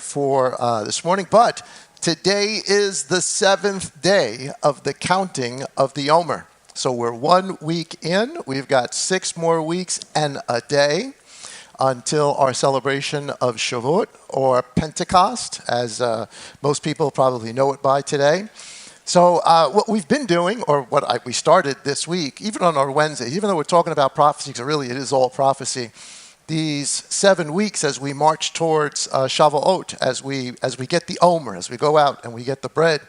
for this morning, but today is the seventh day of the counting of the Omer. So we're 1 week in. We've got 6 more weeks and a day until our celebration of Shavuot, or Pentecost, as most people probably know it by today. So what we've been doing, or we started this week, even on our Wednesdays, even though we're talking about prophecy, because really it is all prophecy, these 7 weeks as we march towards Shavuot, as we get the Omer, as we go out and we get the bread,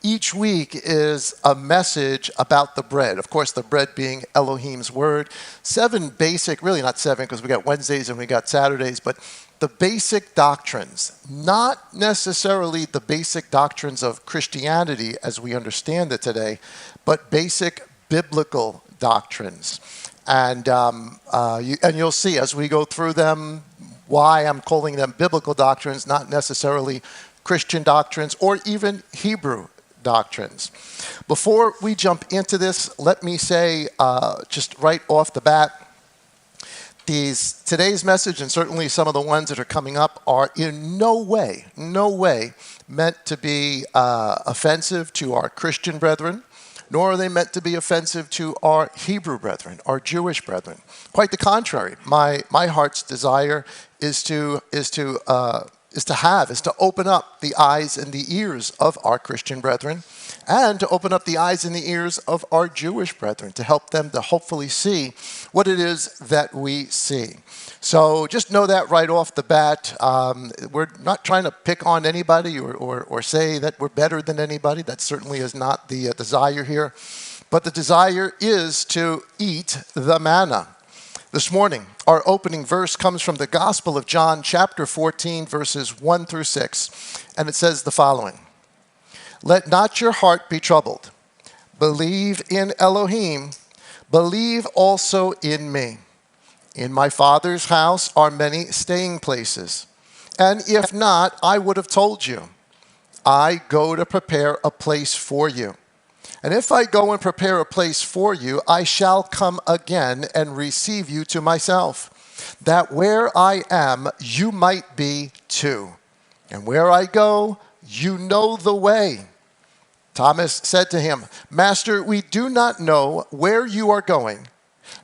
each week is a message about the bread. Of course, the bread being Elohim's word. 7 basic, really not 7 because we got Wednesdays and we got Saturdays, but the basic doctrines, not necessarily the basic doctrines of Christianity as we understand it today, but basic biblical doctrines. And you'll see as we go through them why I'm calling them biblical doctrines, not necessarily Christian doctrines or even Hebrew doctrines. Before we jump into this, let me say just right off the bat, today's message, and certainly some of the ones that are coming up, are in no way meant to be offensive to our Christian brethren, nor are they meant to be offensive to our Hebrew brethren, our Jewish brethren. Quite the contrary. My heart's desire is to open up the eyes and the ears of our Christian brethren, and to open up the eyes and the ears of our Jewish brethren, to help them to hopefully see what it is that we see. So just know that right off the bat. We're not trying to pick on anybody or say that we're better than anybody. That certainly is not the desire here. But the desire is to eat the manna. This morning, our opening verse comes from the Gospel of John, chapter 14, verses 1 through 6. And it says the following: "Let not your heart be troubled. Believe in Elohim. Believe also in me. In my Father's house are many staying places. And if not, I would have told you. I go to prepare a place for you. And if I go and prepare a place for you, I shall come again and receive you to myself, that where I am, you might be too. And where I go, you know the way." Thomas said to him, "Master, we do not know where you are going,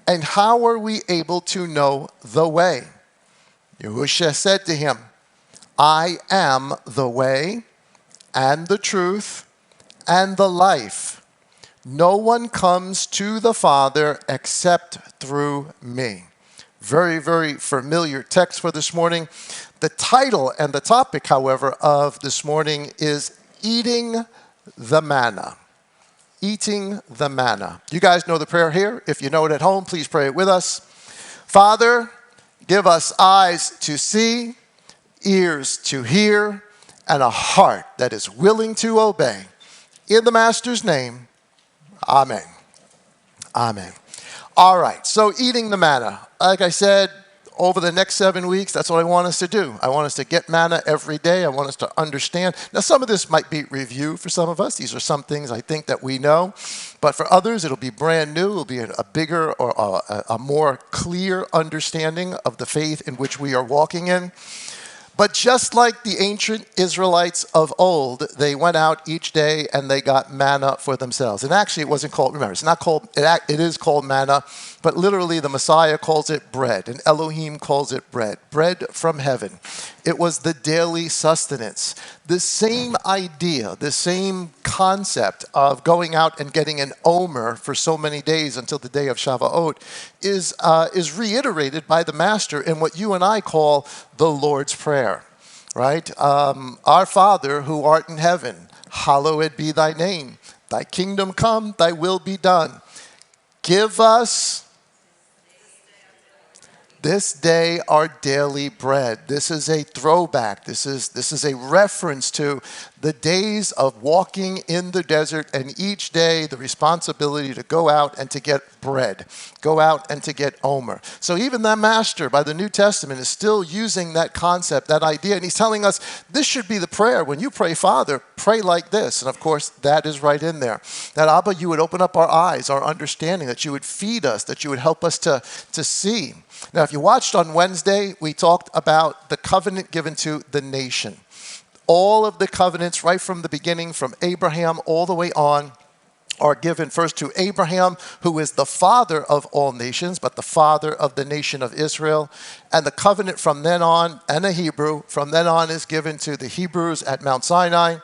and how are we able to know the way?" Yahushua said to him, "I am the way, and the truth, and the life. No one comes to the Father except through me." Very, very familiar text for this morning. The title and the topic, however, of this morning is Eating the Manna. Eating the manna. You guys know the prayer here. If you know it at home, please pray it with us. Father, give us eyes to see, ears to hear, and a heart that is willing to obey. In the Master's name, amen. Amen. All right, so eating the manna. Like I said, over the next 7 weeks, that's what I want us to do. I want us to get manna every day. I want us to understand. Now, some of this might be review for some of us. These are some things I think that we know. But for others, it'll be brand new. It'll be a bigger or a more clear understanding of the faith in which we are walking in. But just like the ancient Israelites of old, they went out each day and they got manna for themselves. And actually, it wasn't called, remember, it's not called, it is called manna, but literally the Messiah calls it bread, and Elohim calls it bread from heaven. It was the daily sustenance. The same idea, the same concept of going out and getting an omer for so many days until the day of Shavuot is reiterated by the Master in what you and I call the Lord's Prayer, right? Our Father who art in heaven, hallowed be thy name. Thy kingdom come, thy will be done. Give us this day our daily bread. This is a throwback. This is a reference to the days of walking in the desert, and each day the responsibility to go out and to get bread, go out and to get omer. So even the Master by the New Testament is still using that concept, that idea, and he's telling us this should be the prayer. When you pray, Father, pray like this. And of course, that is right in there. That Abba, you would open up our eyes, our understanding, that you would feed us, that you would help us to see. Now, if if you watched on Wednesday, we talked about the covenant given to the nation. All of the covenants right from the beginning, from Abraham all the way on, are given first to Abraham, who is the father of all nations, but the father of the nation of Israel. And the covenant from then on, and a Hebrew, from then on is given to the Hebrews at Mount Sinai.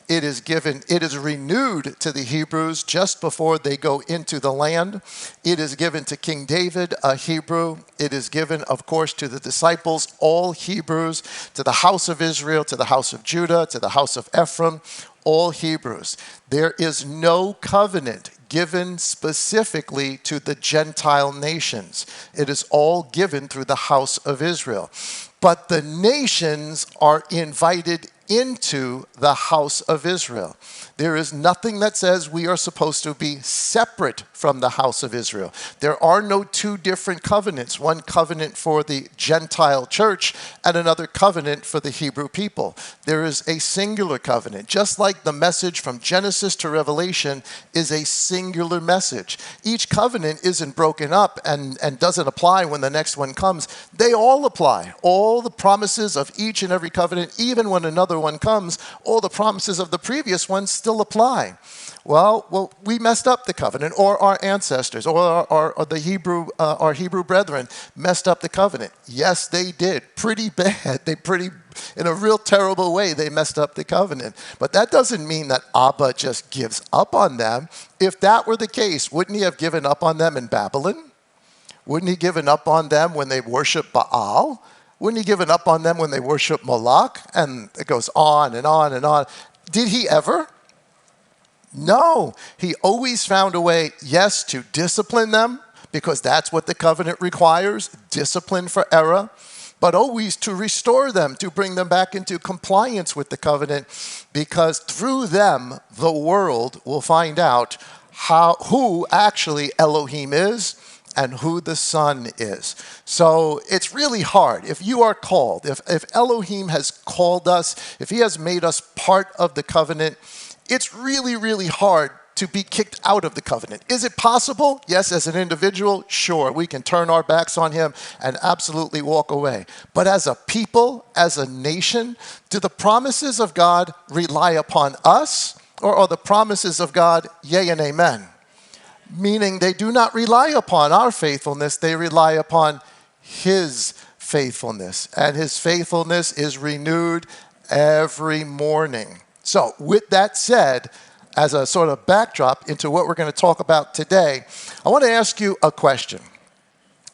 It is renewed to the Hebrews just before they go into the land. It is given to King David, a Hebrew. It is given, of course, to the disciples, all Hebrews, to the house of Israel, to the house of Judah, to the house of Ephraim, all Hebrews. There is no covenant given specifically to the Gentile nations. It is all given through the house of Israel. But the nations are invited into the house of Israel. There is nothing that says we are supposed to be separate from the house of Israel. There are no two different covenants, one covenant for the Gentile church and another covenant for the Hebrew people. There is a singular covenant, just like the message from Genesis to Revelation is a singular message. Each covenant isn't broken up and doesn't apply when the next one comes. They all apply. All the promises of each and every covenant, even when another one comes, all the promises of the previous one still apply. Well, we messed up the covenant, or our ancestors, or our Hebrew brethren messed up the covenant. Yes, they did. Pretty bad. In a real terrible way, they messed up the covenant. But that doesn't mean that Abba just gives up on them. If that were the case, wouldn't he have given up on them in Babylon? Wouldn't he given up on them when they worship Baal? Wouldn't he given up on them when they worship Moloch? And it goes on and on and on. Did he ever? No. He always found a way, yes, to discipline them, because that's what the covenant requires, discipline for error, but always to restore them, to bring them back into compliance with the covenant, because through them, the world will find out who actually Elohim is and who the Son is. So it's really hard. If you are called, if Elohim has called us, if he has made us part of the covenant, it's really, really hard to be kicked out of the covenant. Is it possible? Yes, as an individual, sure. We can turn our backs on him and absolutely walk away. But as a people, as a nation, do the promises of God rely upon us, or are the promises of God yea and amen? Meaning they do not rely upon our faithfulness, they rely upon his faithfulness. And his faithfulness is renewed every morning. So with that said, as a sort of backdrop into what we're going to talk about today, I want to ask you a question.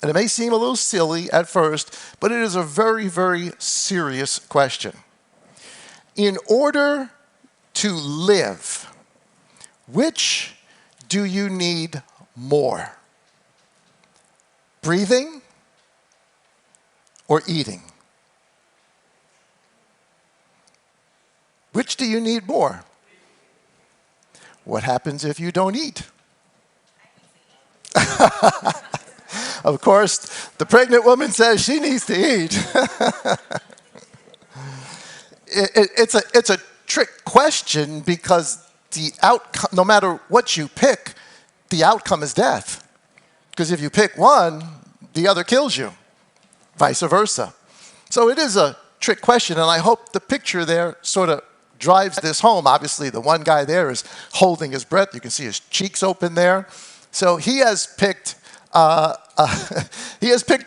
And it may seem a little silly at first, but it is a very, very serious question. In order to live, which do you need more? Breathing or eating? Which do you need more? What happens if you don't eat? Of course, the pregnant woman says she needs to eat. It's a trick question, because the outcome, no matter what you pick, the outcome is death. Because if you pick one, the other kills you, vice versa. So it is a trick question, and I hope the picture there sort of drives this home. Obviously, the one guy there is holding his breath. You can see his cheeks open there. So he has picked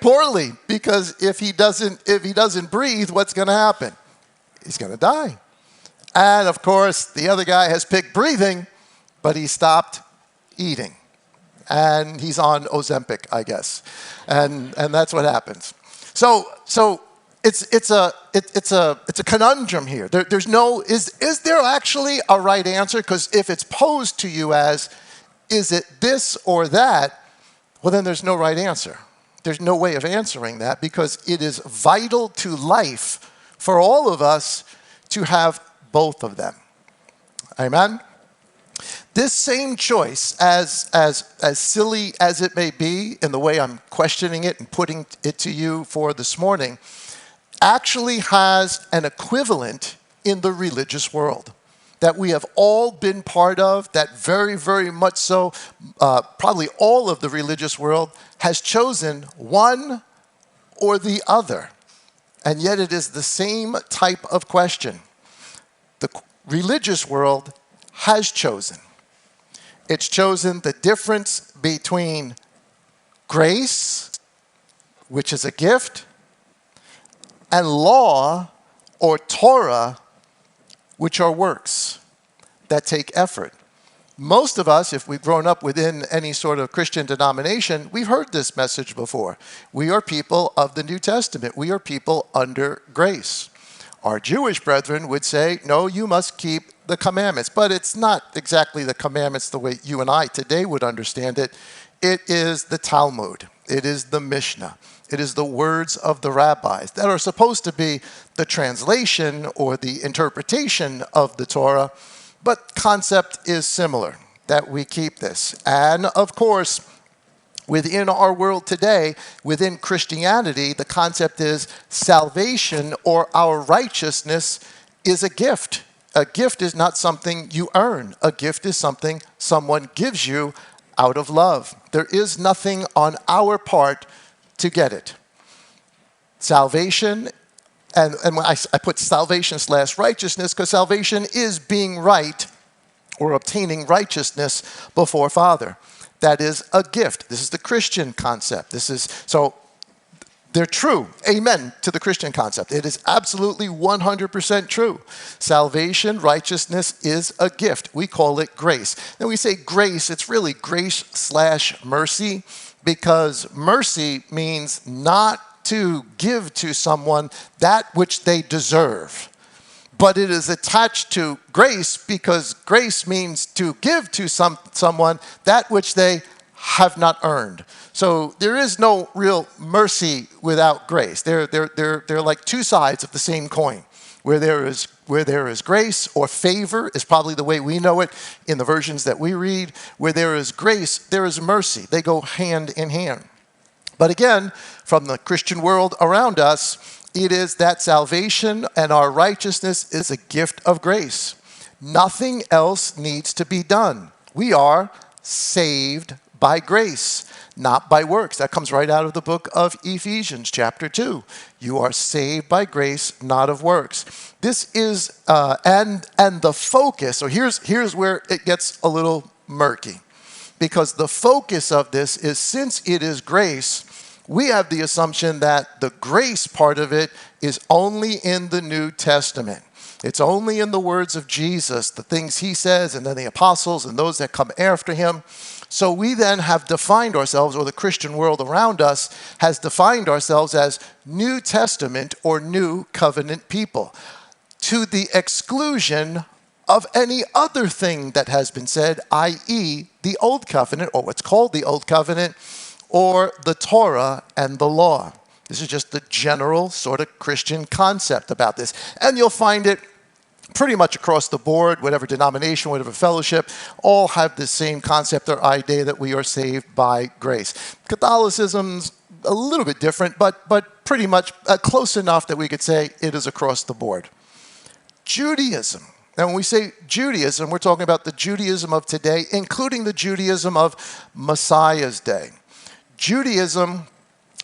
poorly, because if he doesn't breathe, what's going to happen? He's going to die. And of course, the other guy has picked breathing, but he stopped eating. And he's on Ozempic, I guess. And that's what happens. So it's a conundrum here. There's no, is there actually a right answer? Because if it's posed to you as, is it this or that? Well, then there's no right answer. There's no way of answering that, because it is vital to life for all of us to have both of them. Amen? This same choice, as silly as it may be in the way I'm questioning it and putting it to you for this morning, actually has an equivalent in the religious world that we have all been part of, that very, very much so, probably all of the religious world has chosen one or the other? And yet it is the same type of question. The religious world has chosen. It's chosen the difference between grace, which is a gift, and law or Torah, which are works that take effort. Most of us, if we've grown up within any sort of Christian denomination, we've heard this message before. We are people of the New Testament. We are people under grace. Our Jewish brethren would say, no, you must keep the commandments. But it's not exactly the commandments the way you and I today would understand it. It is the Talmud. It is the Mishnah. It is the words of the rabbis that are supposed to be the translation or the interpretation of the Torah. But concept is similar, that we keep this. And of course, within our world today, within Christianity, the concept is salvation or our righteousness is a gift. A gift is not something you earn. A gift is something someone gives you out of love. There is nothing on our part to get it. Salvation, and when I put salvation / righteousness, because salvation is being right or obtaining righteousness before Father. That is a gift. This is the Christian concept. So they're true. Amen to the Christian concept. It is absolutely 100% true. Salvation, righteousness is a gift. We call it grace. Then we say grace, it's really grace / mercy, because mercy means not to give to someone that which they deserve. But it is attached to grace because grace means to give to someone that which they have not earned. So there is no real mercy without grace. They're like two sides of the same coin. Where there is grace or favor is probably the way we know it in the versions that we read. Where there is grace, there is mercy. They go hand in hand. But again, from the Christian world around us, it is that salvation and our righteousness is a gift of grace. Nothing else needs to be done. We are saved by grace, not by works. That comes right out of the book of Ephesians, chapter 2. You are saved by grace, not of works. This is, and the focus, so here's where it gets a little murky. Because the focus of this is, since it is grace, we have the assumption that the grace part of it is only in the New Testament. It's only in the words of Jesus, the things he says, and then the apostles and those that come after him. So we then have defined ourselves, or the Christian world around us has defined ourselves as New Testament or New Covenant people, to the exclusion of any other thing that has been said, i.e. the Old Covenant, or what's called the Old Covenant, or the Torah and the law. This is just the general sort of Christian concept about this. And you'll find it pretty much across the board, whatever denomination, whatever fellowship, all have the same concept or idea that we are saved by grace. Catholicism's a little bit different, but pretty much close enough that we could say it is across the board. Judaism. Now, when we say Judaism, we're talking about the Judaism of today, including the Judaism of Messiah's day. Judaism,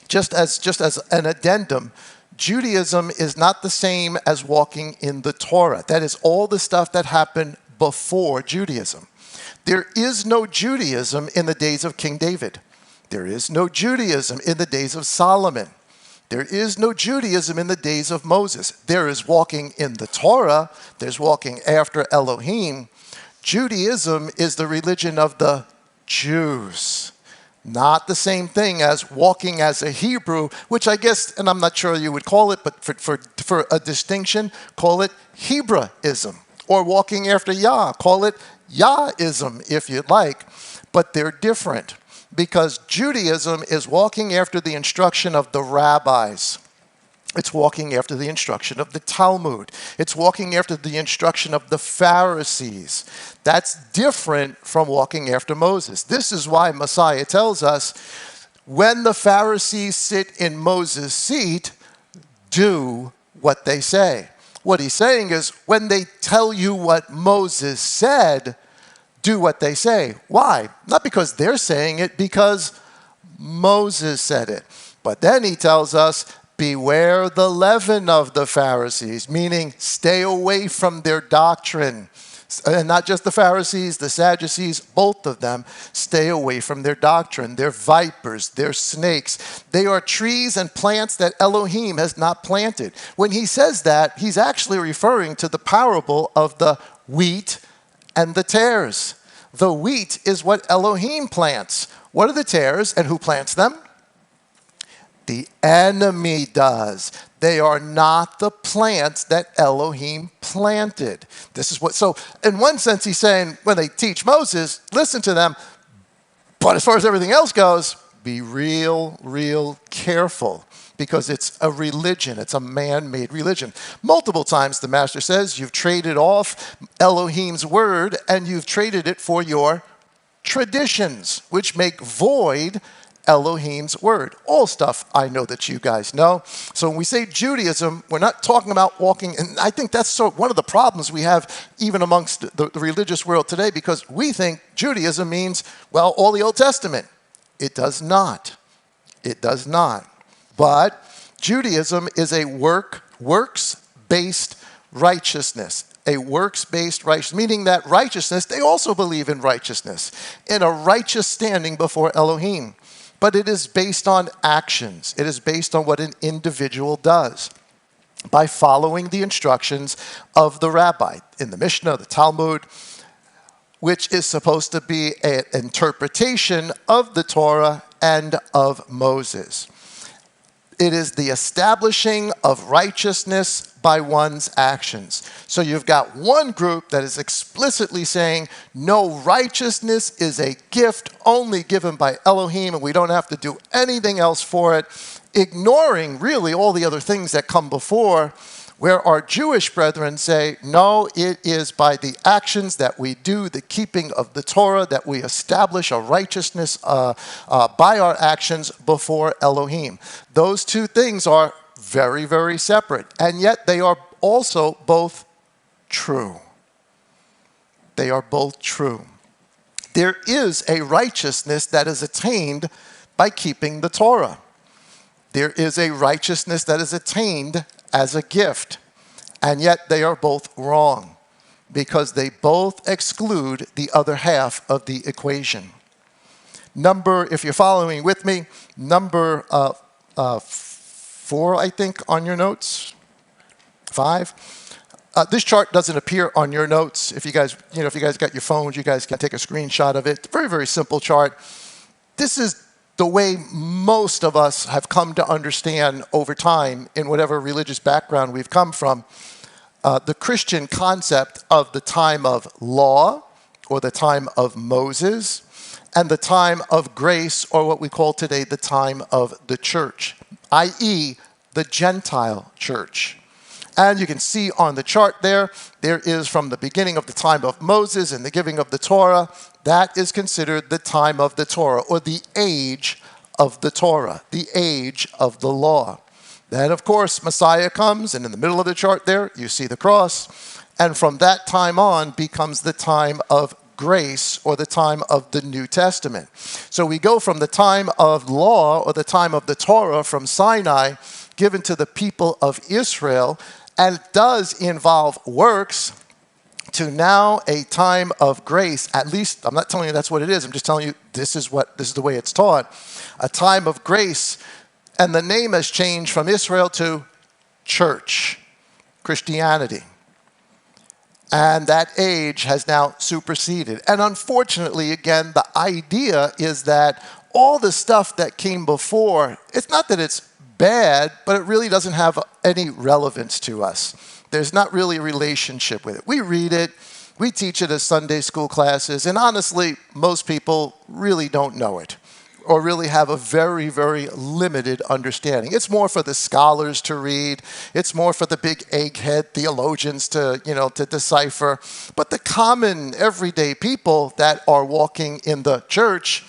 just as an addendum, Judaism is not the same as walking in the Torah. That is all the stuff that happened before Judaism. There is no Judaism in the days of King David. There is no Judaism in the days of Solomon. There is no Judaism in the days of Moses. There is walking in the Torah. There's walking after Elohim. Judaism is the religion of the Jews. Not the same thing as walking as a Hebrew, which I guess, and I'm not sure you would call it, but for a distinction, call it Hebraism. Or walking after Yah, call it Yahism if you'd like. But they're different because Judaism is walking after the instruction of the rabbis. It's walking after the instruction of the Talmud. It's walking after the instruction of the Pharisees. That's different from walking after Moses. This is why Messiah tells us, when the Pharisees sit in Moses' seat, do what they say. What he's saying is, when they tell you what Moses said, do what they say. Why? Not because they're saying it, because Moses said it. But then he tells us, beware the leaven of the Pharisees, meaning stay away from their doctrine. And not just the Pharisees, the Sadducees, both of them, stay away from their doctrine. They're vipers, they're snakes. They are trees and plants that Elohim has not planted. When he says that, he's actually referring to the parable of the wheat and the tares. The wheat is what Elohim plants. What are the tares and who plants them? The enemy does. They are not the plants that Elohim planted. This is what, so in one sense he's saying when they teach Moses, listen to them. But as far as everything else goes, be real careful because it's a religion. It's a man-made religion. Multiple times the master says you've traded off Elohim's word and you've traded it for your traditions, which make void Elohim's word. All stuff I know that you guys know. So when we say Judaism, we're not talking about walking, and I think that's one of the problems we have even amongst the religious world today, because we think Judaism means, well, all the Old Testament. It does not. It does not. But Judaism is a works-based righteousness. A works-based righteousness, meaning that righteousness, they also believe in righteousness, in a righteous standing before Elohim. But it is based on actions. It is based on what an individual does by following the instructions of the rabbi in the Mishnah, the Talmud, which is supposed to be an interpretation of the Torah and of Moses. It is the establishing of righteousness by one's actions. So you've got one group that is explicitly saying, no, righteousness is a gift only given by Elohim, and we don't have to do anything else for it, ignoring really all the other things that come before, where our Jewish brethren say, no, it is by the actions that we do, the keeping of the Torah, that we establish a righteousness by our actions before Elohim. Those two things are very separate, and yet they are also both true. They are both true. There is a righteousness that is attained by keeping the Torah. There is a righteousness that is attained as a gift, and yet they are both wrong because they both exclude the other half of the equation. If you're following with me, number 4, I think, on your notes. 5. This chart doesn't appear on your notes. If you guys got your phones, you guys can take a screenshot of it. Very simple chart. This is the way most of us have come to understand over time, in whatever religious background we've come from, the Christian concept of the time of law, or the time of Moses, and the time of grace, or what we call today the time of the church, i.e. the Gentile church. And you can see on the chart there is from the beginning of the time of Moses and the giving of the Torah. That is considered the time of the Torah, or the age of the Torah, the age of the law. Then, of course, Messiah comes, and in the middle of the chart there, you see the cross. And from that time on becomes the time of grace, or the time of the New Testament. So we go from the time of law, or the time of the Torah, from Sinai, given to the people of Israel, and it does involve works, to now a time of grace. At least, I'm not telling you that's what it is. I'm just telling you this is the way it's taught. A time of grace, and the name has changed from Israel to church, Christianity. And that age has now superseded. And unfortunately, again, the idea is that all the stuff that came before, it's not that it's bad, but it really doesn't have any relevance to us. There's not really a relationship with it. We read it, we teach it as Sunday school classes, and honestly, most people really don't know it, or really have a very limited understanding. It's more for the scholars to read. It's more for the big egghead theologians to decipher. But the common everyday people that are walking in the church,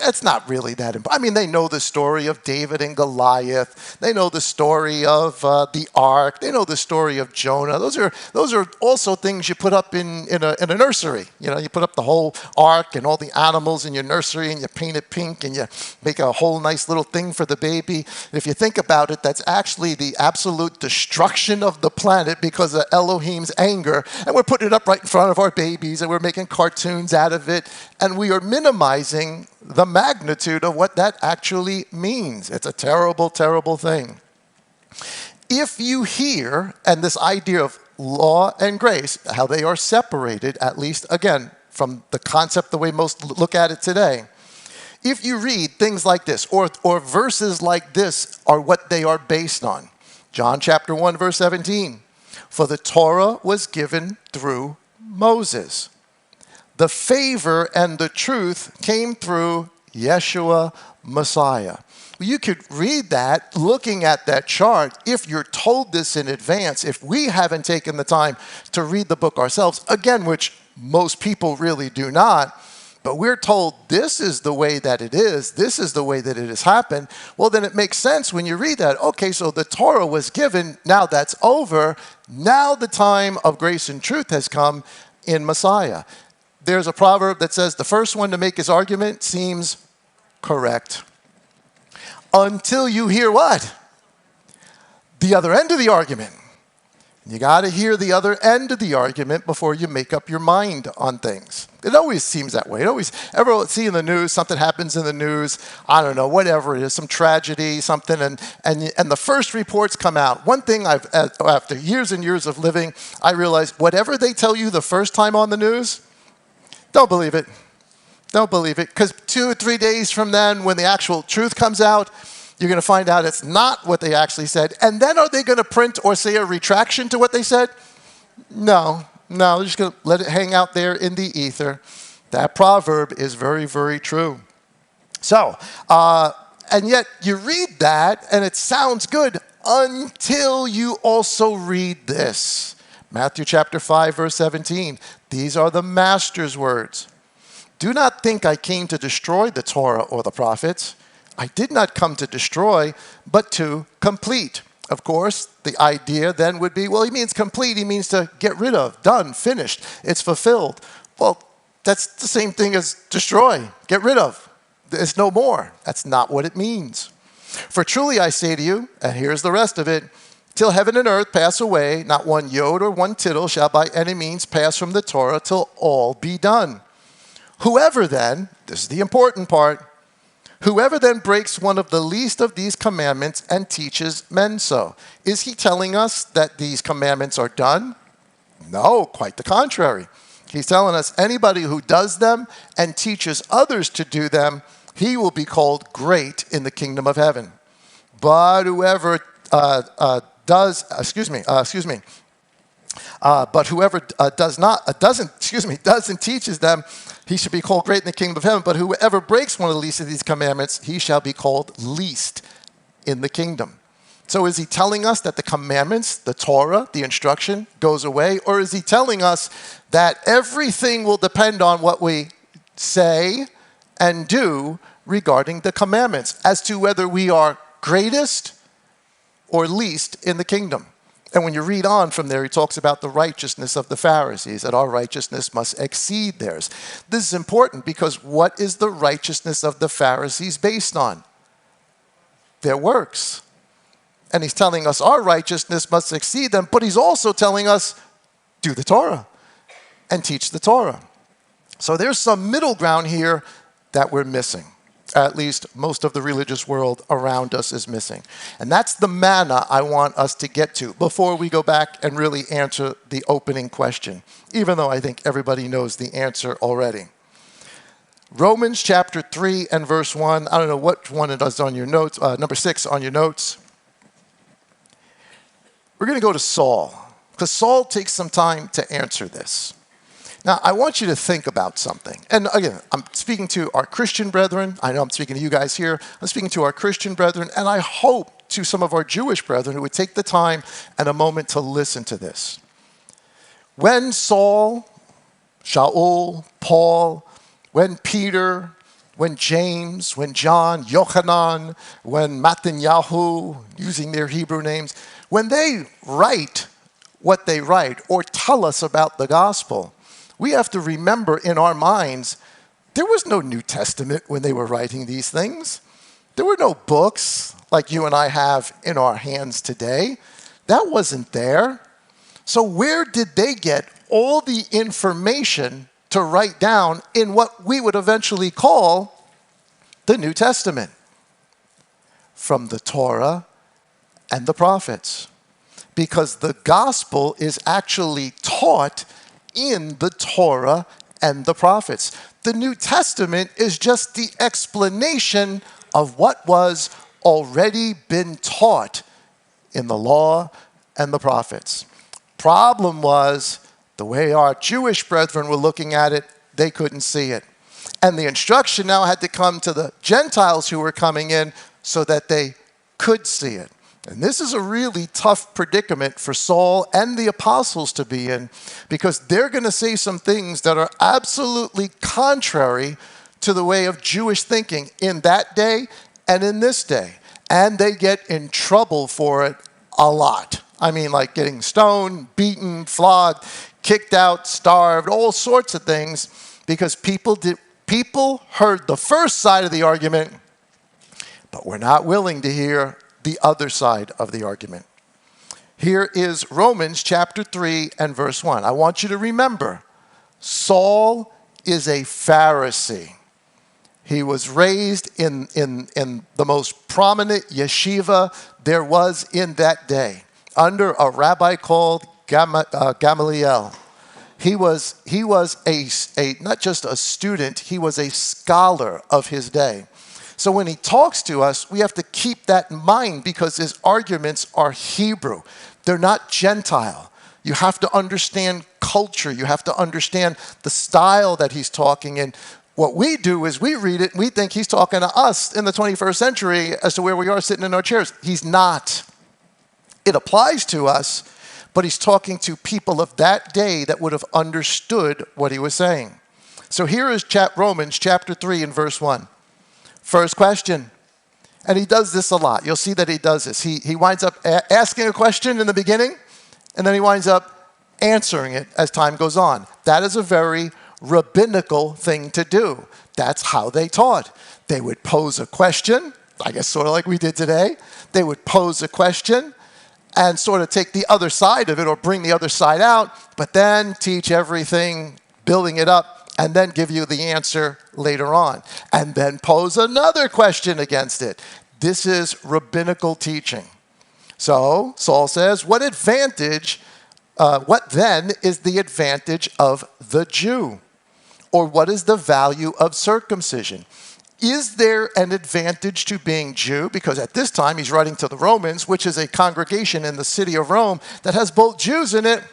it's not really that important. I mean, they know the story of David and Goliath. They know the story of the ark. They know the story of Jonah. Those are also things you put up in a nursery. You know, you put up the whole ark and all the animals in your nursery, and you paint it pink, and you make a whole nice little thing for the baby. And if you think about it, that's actually the absolute destruction of the planet because of Elohim's anger. And we're putting it up right in front of our babies, and we're making cartoons out of it. And we are minimizing the magnitude of what that actually means. It's a terrible, terrible thing. If you hear, and this idea of law and grace, how they are separated, at least, again, from the concept the way most look at it today, if you read things like this, or verses like this are what they are based on. John chapter 1, verse 17. For the Torah was given through Moses. The favor and the truth came through Yeshua Messiah. You could read that looking at that chart if you're told this in advance. If we haven't taken the time to read the book ourselves, again, which most people really do not, but we're told this is the way that it is, this is the way that it has happened, well, then it makes sense when you read that. Okay, so the Torah was given, now that's over. Now the time of grace and truth has come in Messiah. There's a proverb that says the first one to make his argument seems correct. Until you hear what? The other end of the argument. You got to hear the other end of the argument before you make up your mind on things. It always seems that way. Ever see in the news, something happens in the news, I don't know, whatever it is, some tragedy, something, and the first reports come out. One thing after years and years of living, I realized whatever they tell you the first time on the news, don't believe it. Don't believe it. Because 2 or 3 days from then, when the actual truth comes out, you're going to find out it's not what they actually said. And then are they going to print or say a retraction to what they said? No. They're just going to let it hang out there in the ether. That proverb is very, very true. So, and yet you read that and it sounds good until you also read this. Matthew chapter 5, verse 17. These are the master's words. Do not think I came to destroy the Torah or the prophets. I did not come to destroy, but to complete. Of course, the idea then would be, well, he means complete. He means to get rid of, done, finished. It's fulfilled. Well, that's the same thing as destroy, get rid of. There's no more. That's not what it means. For truly I say to you, and here's the rest of it, till heaven and earth pass away, not one jot or one tittle shall by any means pass from the Torah till all be done. Whoever then, this is the important part, whoever then breaks one of the least of these commandments and teaches men so. Is he telling us that these commandments are done? No, quite the contrary. He's telling us anybody who does them and teaches others to do them, he will be called great in the kingdom of heaven. But whoever but whoever doesn't teaches them, he should be called great in the kingdom of heaven. But whoever breaks one of the least of these commandments, he shall be called least in the kingdom. So is he telling us that the commandments, the Torah, the instruction goes away? Or is he telling us that everything will depend on what we say and do regarding the commandments as to whether we are greatest or least in the kingdom? And when you read on from there, he talks about the righteousness of the Pharisees, that our righteousness must exceed theirs. This is important because what is the righteousness of the Pharisees based on? Their works. And he's telling us our righteousness must exceed them, but he's also telling us, do the Torah and teach the Torah. So there's some middle ground here that we're missing. At least most of the religious world around us is missing. And that's the manna I want us to get to before we go back and really answer the opening question, even though I think everybody knows the answer already. Romans chapter 3 and verse 1. I don't know what one it is on your notes, number 6 on your notes. We're going to go to Saul, because Saul takes some time to answer this. Now, I want you to think about something. And again, I'm speaking to our Christian brethren. I know I'm speaking to you guys here. I'm speaking to our Christian brethren, and I hope to some of our Jewish brethren who would take the time and a moment to listen to this. When Saul, Shaul, Paul, when Peter, when James, when John, Yochanan, when Mattaniyahu, using their Hebrew names, when they write what they write or tell us about the gospel, we have to remember in our minds, there was no New Testament when they were writing these things. There were no books like you and I have in our hands today. That wasn't there. So where did they get all the information to write down in what we would eventually call the New Testament? From the Torah and the prophets. Because the gospel is actually taught in the Torah and the prophets. The New Testament is just the explanation of what was already been taught in the law and the prophets. Problem was, the way our Jewish brethren were looking at it, they couldn't see it. And the instruction now had to come to the Gentiles who were coming in so that they could see it. And this is a really tough predicament for Saul and the apostles to be in, because they're going to say some things that are absolutely contrary to the way of Jewish thinking in that day and in this day. And they get in trouble for it a lot. I mean, like getting stoned, beaten, flogged, kicked out, starved, all sorts of things, because people heard the first side of the argument, but were not willing to hear the other side of the argument. Here is Romans chapter 3 and verse 1. I want you to remember, Saul is a Pharisee. He was raised in the most prominent yeshiva there was in that day, under a rabbi called Gamaliel. He was a not just a student, he was a scholar of his day. So when he talks to us, we have to keep that in mind, because his arguments are Hebrew. They're not Gentile. You have to understand culture. You have to understand the style that he's talking in. What we do is we read it and we think he's talking to us in the 21st century as to where we are sitting in our chairs. He's not. It applies to us, but he's talking to people of that day that would have understood what he was saying. So here is Romans chapter 3 and verse 1. First question, and he does this a lot. You'll see that he does this. He winds up asking a question in the beginning, and then he winds up answering it as time goes on. That is a very rabbinical thing to do. That's how they taught. They would pose a question, I guess sort of like we did today. They would pose a question and sort of take the other side of it or bring the other side out, but then teach everything, building it up, and then give you the answer later on, and then pose another question against it. This is rabbinical teaching. So Saul says, what then is the advantage of the Jew? Or what is the value of circumcision? Is there an advantage to being Jew? Because at this time he's writing to the Romans, which is a congregation in the city of Rome that has both Jews in it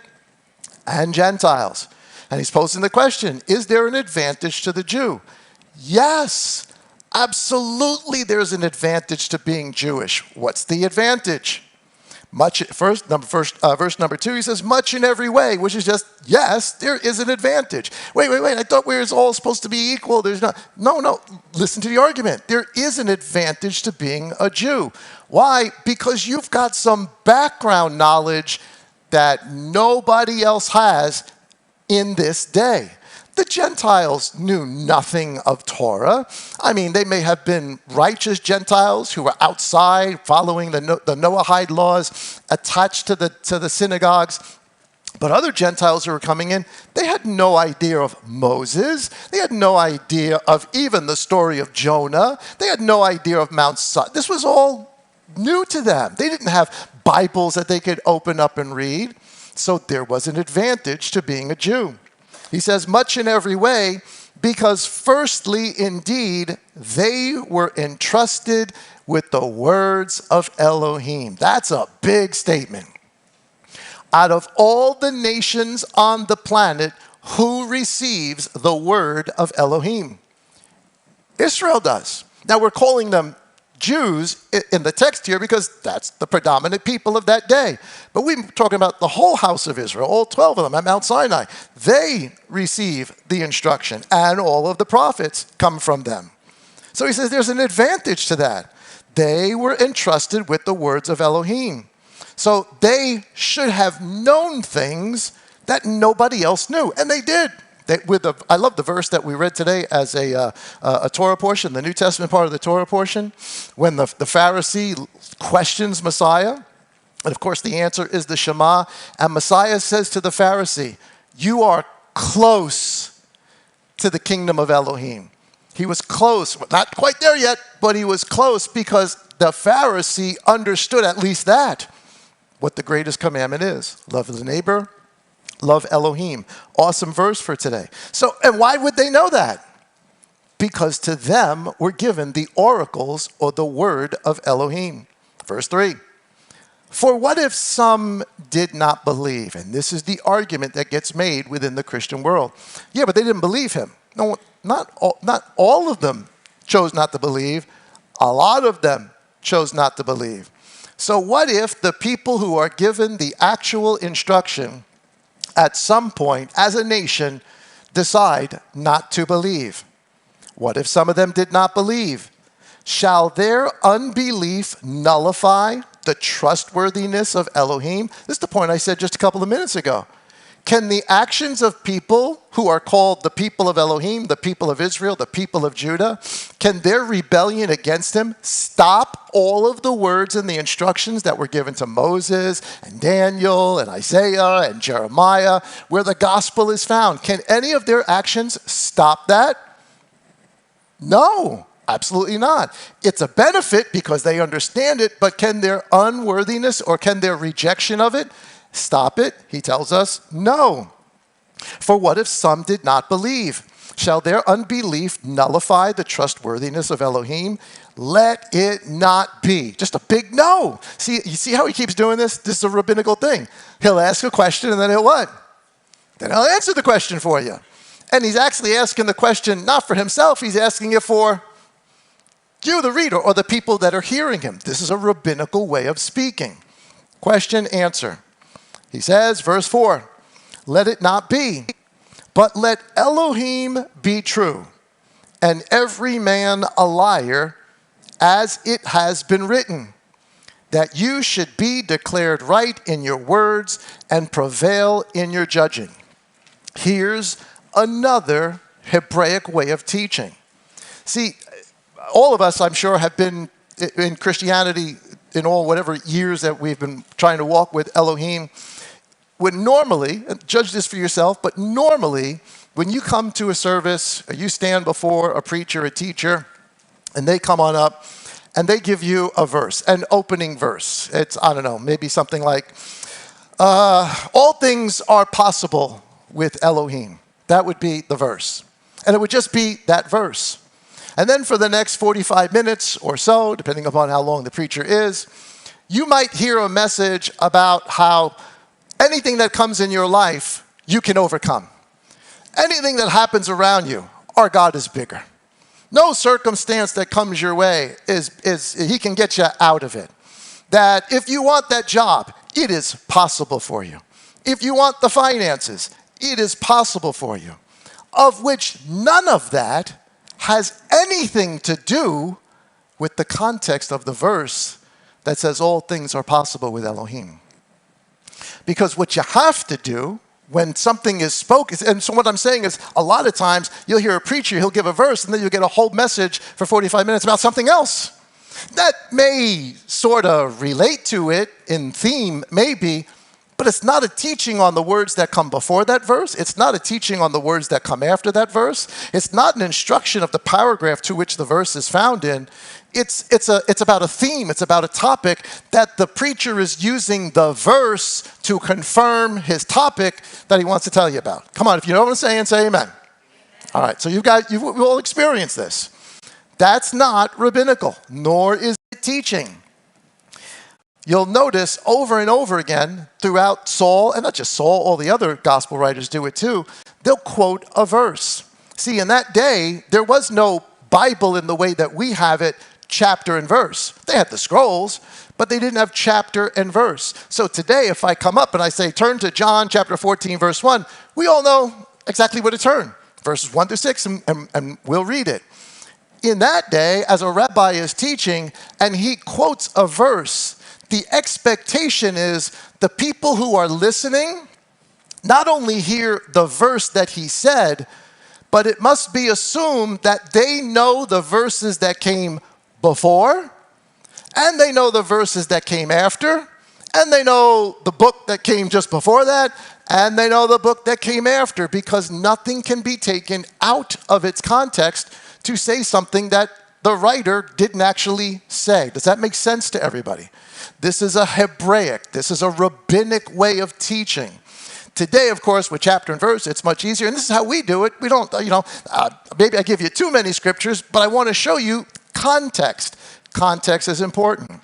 and Gentiles. And he's posing the question, is there an advantage to the Jew? Yes, absolutely there's an advantage to being Jewish. What's the advantage? Verse number 2, he says, much in every way, which is just, yes, there is an advantage. Wait, I thought we were all supposed to be equal. There's not. No, listen to the argument. There is an advantage to being a Jew. Why? Because you've got some background knowledge that nobody else has in this day. The Gentiles knew nothing of Torah. I mean, they may have been righteous Gentiles who were outside following the Noahide laws attached to the synagogues. But other Gentiles who were coming in, they had no idea of Moses. They had no idea of even the story of Jonah. They had no idea of Mount Sinai. This was all new to them. They didn't have Bibles that they could open up and read. So there was an advantage to being a Jew. He says, much in every way, because firstly, indeed, they were entrusted with the words of Elohim. That's a big statement. Out of all the nations on the planet, who receives the word of Elohim? Israel does. Now we're calling them Jews in the text here because that's the predominant people of that day. But we're talking about the whole house of Israel, all 12 of them at Mount Sinai. They receive the instruction, and all of the prophets come from them. So he says there's an advantage to that. They were entrusted with the words of Elohim. So they should have known things that nobody else knew, and they did. I love the verse that we read today as a Torah portion, the New Testament part of the Torah portion, when the Pharisee questions Messiah. And of course, the answer is the Shema. And Messiah says to the Pharisee, you are close to the kingdom of Elohim. He was close, not quite there yet, but he was close because the Pharisee understood at least that, what the greatest commandment is. Love the neighbor, love Elohim. Awesome verse for today. So, and why would they know that? Because to them were given the oracles or the word of Elohim. Verse 3. For what if some did not believe? And this is the argument that gets made within the Christian world. Yeah, but they didn't believe him. No, not all of them chose not to believe. A lot of them chose not to believe. So what if the people who are given the actual instruction at some point as a nation decide not to believe? What if some of them did not believe? Shall their unbelief nullify the trustworthiness of Elohim? This is the point I said just a couple of minutes ago. Can the actions of people who are called the people of Elohim, the people of Israel, the people of Judah, can their rebellion against him stop all of the words and the instructions that were given to Moses and Daniel and Isaiah and Jeremiah, where the gospel is found? Can any of their actions stop that? No, absolutely not. It's a benefit because they understand it, but can their unworthiness or can their rejection of it stop it? He tells us, no. For what if some did not believe? Shall their unbelief nullify the trustworthiness of Elohim? Let it not be. Just a big no. See, you see how he keeps doing this? This is a rabbinical thing. He'll ask a question and then he'll what? Then he'll answer the question for you. And he's actually asking the question not for himself, he's asking it for you, the reader, or the people that are hearing him. This is a rabbinical way of speaking. Question, answer. He says, verse 4, let it not be, but let Elohim be true, and every man a liar, as it has been written, that you should be declared right in your words and prevail in your judging. Here's another Hebraic way of teaching. See, all of us, I'm sure, have been in Christianity in all whatever years that we've been trying to walk with Elohim. When normally, judge this for yourself, but normally when you come to a service or you stand before a preacher, a teacher, and they come on up and they give you a verse, an opening verse. It's, I don't know, maybe something like, all things are possible with Elohim. That would be the verse. And it would just be that verse. And then for the next 45 minutes or so, depending upon how long the preacher is, you might hear a message about how anything that comes in your life, you can overcome. Anything that happens around you, our God is bigger. No circumstance that comes your way he can get you out of it. That if you want that job, it is possible for you. If you want the finances, it is possible for you. Of which none of that has anything to do with the context of the verse that says all things are possible with Elohim. Because what you have to do when something is spoken, and so what I'm saying is a lot of times you'll hear a preacher, he'll give a verse, and then you'll get a whole message for 45 minutes about something else. That may sort of relate to it in theme, maybe, but it's not a teaching on the words that come before that verse. It's not a teaching on the words that come after that verse. It's not an instruction of the paragraph to which the verse is found in. It's about a theme. It's about a topic that the preacher is using the verse to confirm his topic that he wants to tell you about. Come on, if you know what I'm saying, say amen. All right, so you've all experienced this. That's not rabbinical, nor is it teaching. You'll notice over and over again throughout Saul, and not just Saul, all the other gospel writers do it too, they'll quote a verse. See, in that day, there was no Bible in the way that we have it, chapter and verse. They had the scrolls, but they didn't have chapter and verse. So today, if I come up and I say, turn to John chapter 14, verse 1, we all know exactly where to turn. Verses 1 through 6, and we'll read it. In that day, as a rabbi is teaching and he quotes a verse, the expectation is the people who are listening not only hear the verse that he said, but it must be assumed that they know the verses that came before, and they know the verses that came after, and they know the book that came just before that, and they know the book that came after, because nothing can be taken out of its context to say something that the writer didn't actually say. Does that make sense to everybody? This is a Hebraic, this is a rabbinic way of teaching. Today, of course, with chapter and verse, it's much easier, and this is how we do it. We don't, maybe I give you too many scriptures, but I want to show you context. Context is important.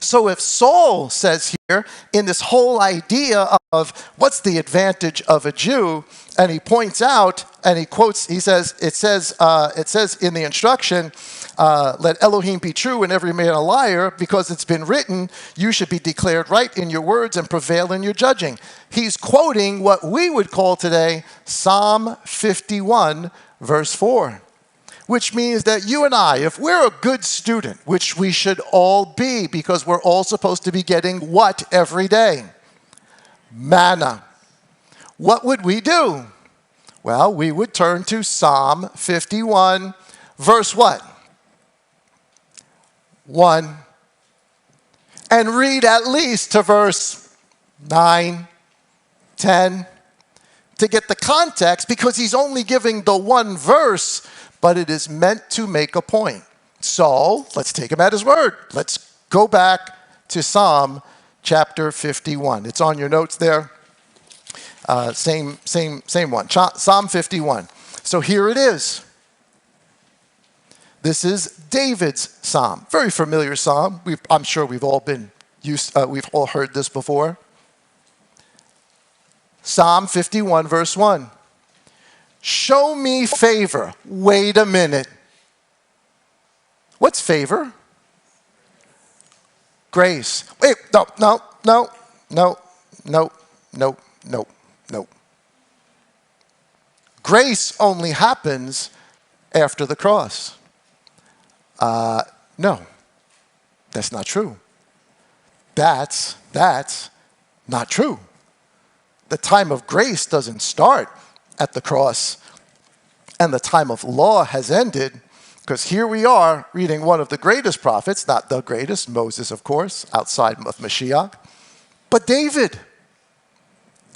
So if Saul says here, in this whole idea of what's the advantage of a Jew, and he points out, and he quotes, he says, it says in the instruction, let Elohim be true and every man a liar, because it's been written, you should be declared right in your words and prevail in your judging. He's quoting what we would call today Psalm 51, verse 4. Which means that you and I, if we're a good student, which we should all be, because we're all supposed to be getting what every day? Manna. What would we do? Well, we would turn to Psalm 51, verse what? 1. And read at least to verse 9, 10, to get the context, because he's only giving the one verse, but it is meant to make a point. So let's take him at his word. Let's go back to Psalm chapter 51. It's on your notes there. Same one. Psalm 51. So here it is. This is David's psalm. Very familiar psalm. I'm sure we've all we've all heard this before. Psalm 51, verse 1. Show me favor. Wait a minute. What's favor? Grace. Wait, no. Grace only happens after the cross. No, that's not true. That's not true. The time of grace doesn't start at the cross, and the time of law has ended, because here we are reading one of the greatest prophets, not the greatest, Moses, of course, outside of Mashiach, but David.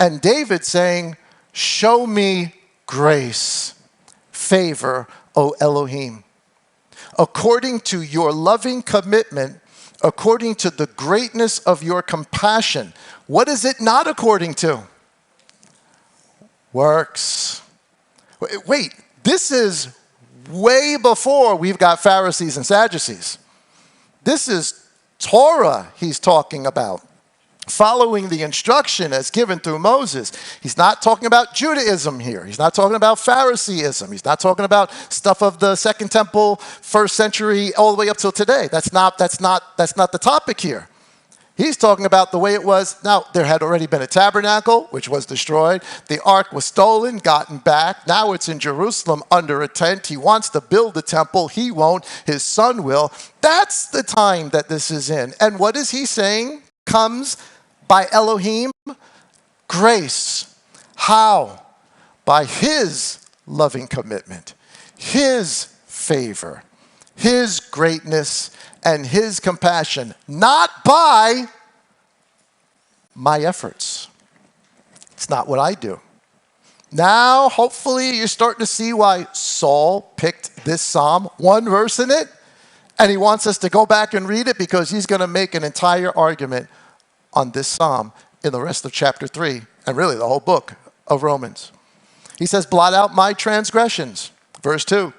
And David saying, show me grace, favor, O Elohim, according to your loving commitment, according to the greatness of your compassion. What is it not according to? Works. Wait, this is way before we've got Pharisees and Sadducees. This is Torah he's talking about, following the instruction as given through Moses. He's not talking about Judaism here. He's not talking about Phariseeism. He's not talking about stuff of the Second Temple, first century, all the way up till today. That's not the topic here. He's talking about the way it was. Now, there had already been a tabernacle, which was destroyed. The ark was stolen, gotten back. Now it's in Jerusalem under a tent. He wants to build the temple. He won't. His son will. That's the time that this is in. And what is he saying? Comes by Elohim? Grace. How? By his loving commitment, his favor, his greatness, and his compassion, not by my efforts. It's not what I do. Now, hopefully, you're starting to see why Saul picked this psalm, one verse in it, and he wants us to go back and read it, because he's going to make an entire argument on this psalm in the rest of chapter 3, and really the whole book of Romans. He says, blot out my transgressions. Verse 2,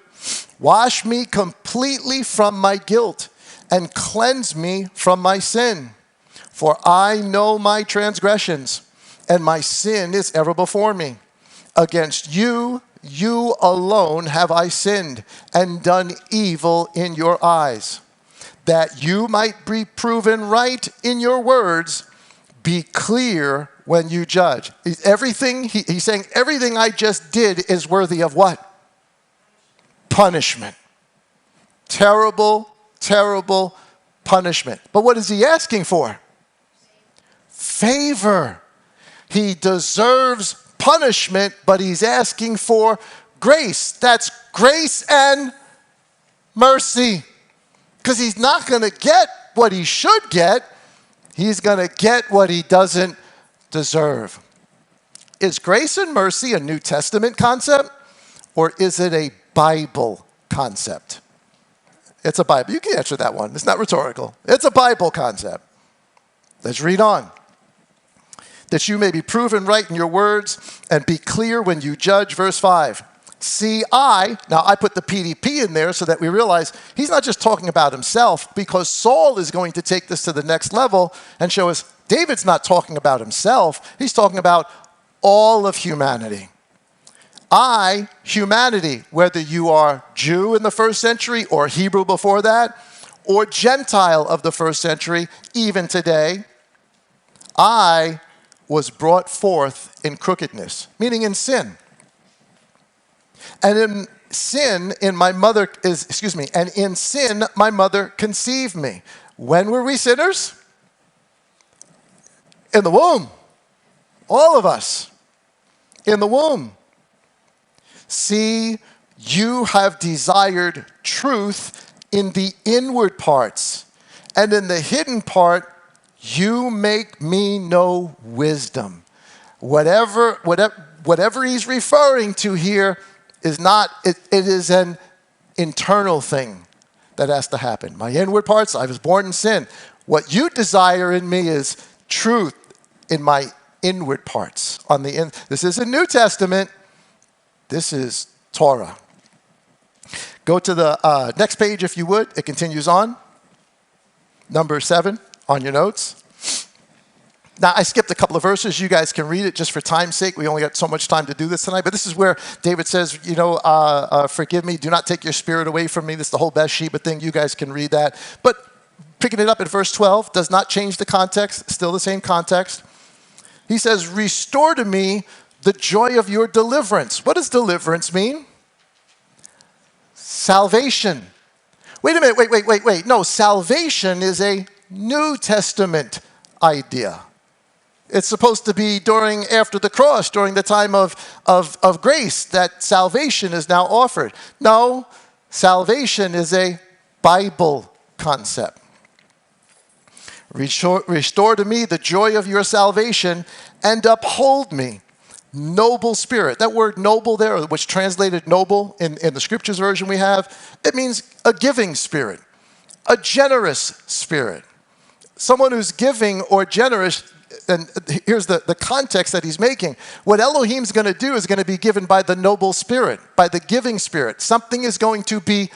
wash me completely from my guilt and cleanse me from my sin. For I know my transgressions, and my sin is ever before me. Against you, you alone have I sinned and done evil in your eyes, that you might be proven right in your words, be clear when you judge. He's saying everything I just did is worthy of what? Punishment. Terrible, terrible punishment. But what is he asking for? Favor. He deserves punishment, but he's asking for grace. That's grace and mercy. Because he's not going to get what he should get. He's going to get what he doesn't deserve. Is grace and mercy a New Testament concept, or is it a Bible concept? It's a Bible. You can answer that one. It's not rhetorical. It's a Bible concept. Let's read on. That you may be proven right in your words and be clear when you judge. Verse 5. See, now I put the PDP in there so that we realize he's not just talking about himself, because Saul is going to take this to the next level and show us David's not talking about himself. He's talking about all of humanity. Humanity, whether you are Jew in the first century or Hebrew before that, or Gentile of the first century, even today, I was brought forth in crookedness, meaning in sin. And in sin, my mother conceived me. When were we sinners? In the womb. All of us. In the womb. See, you have desired truth in the inward parts, and in the hidden part, you make me know wisdom. Whatever he's referring to here is not, it is an internal thing that has to happen. My inward parts, I was born in sin. What you desire in me is truth in my inward parts. This is a New Testament. This is Torah. Go to the next page if you would. It continues on. Number 7 on your notes. Now, I skipped a couple of verses. You guys can read it just for time's sake. We only got so much time to do this tonight. But this is where David says, forgive me. Do not take your spirit away from me. This is the whole Bathsheba thing. You guys can read that. But picking it up at verse 12 does not change the context. Still the same context. He says, restore to me the joy of your deliverance. What does deliverance mean? Salvation. Wait a minute. Wait. No, salvation is a New Testament idea. It's supposed to be after the cross, during the time of grace, that salvation is now offered. No, salvation is a Bible concept. Restore to me the joy of your salvation and uphold me. Noble spirit. That word noble there, which translated noble in the scriptures version we have, it means a giving spirit, a generous spirit. Someone who's giving or generous, and here's the context that he's making. What Elohim's going to do is going to be given by the noble spirit, by the giving spirit. Something is going to be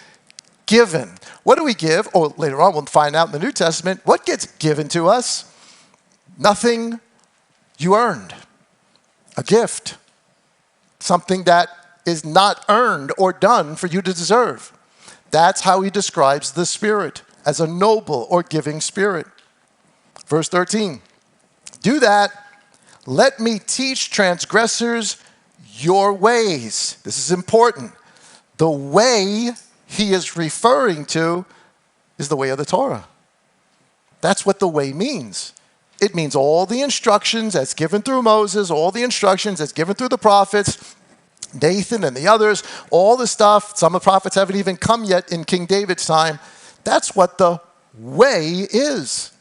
given. What do we give? Or later on we'll find out in the New Testament, what gets given to us? Nothing you earned. A gift. Something that is not earned or done for you to deserve. That's how he describes the Spirit, as a noble or giving spirit. Verse 13. Do that. Let me teach transgressors your ways. This is important. The way he is referring to is the way of the Torah. That's what the way means. It means all the instructions that's given through Moses, all the instructions that's given through the prophets, Nathan and the others, all the stuff. Some of the prophets haven't even come yet in King David's time. That's what the way is.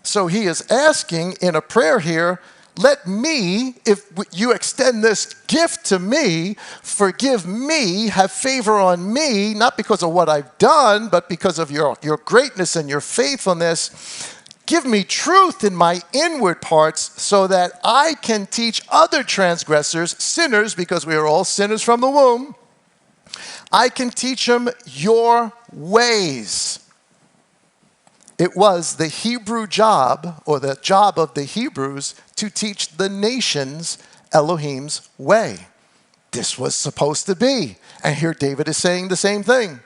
So he is asking in a prayer here, let me, if you extend this gift to me, forgive me, have favor on me, not because of what I've done, but because of your greatness and your faithfulness. Give me truth in my inward parts so that I can teach other transgressors, sinners, because we are all sinners from the womb. I can teach them your ways. It was the Hebrew job, or the job of the Hebrews, to teach the nations Elohim's way. This was supposed to be. And here David is saying the same thing.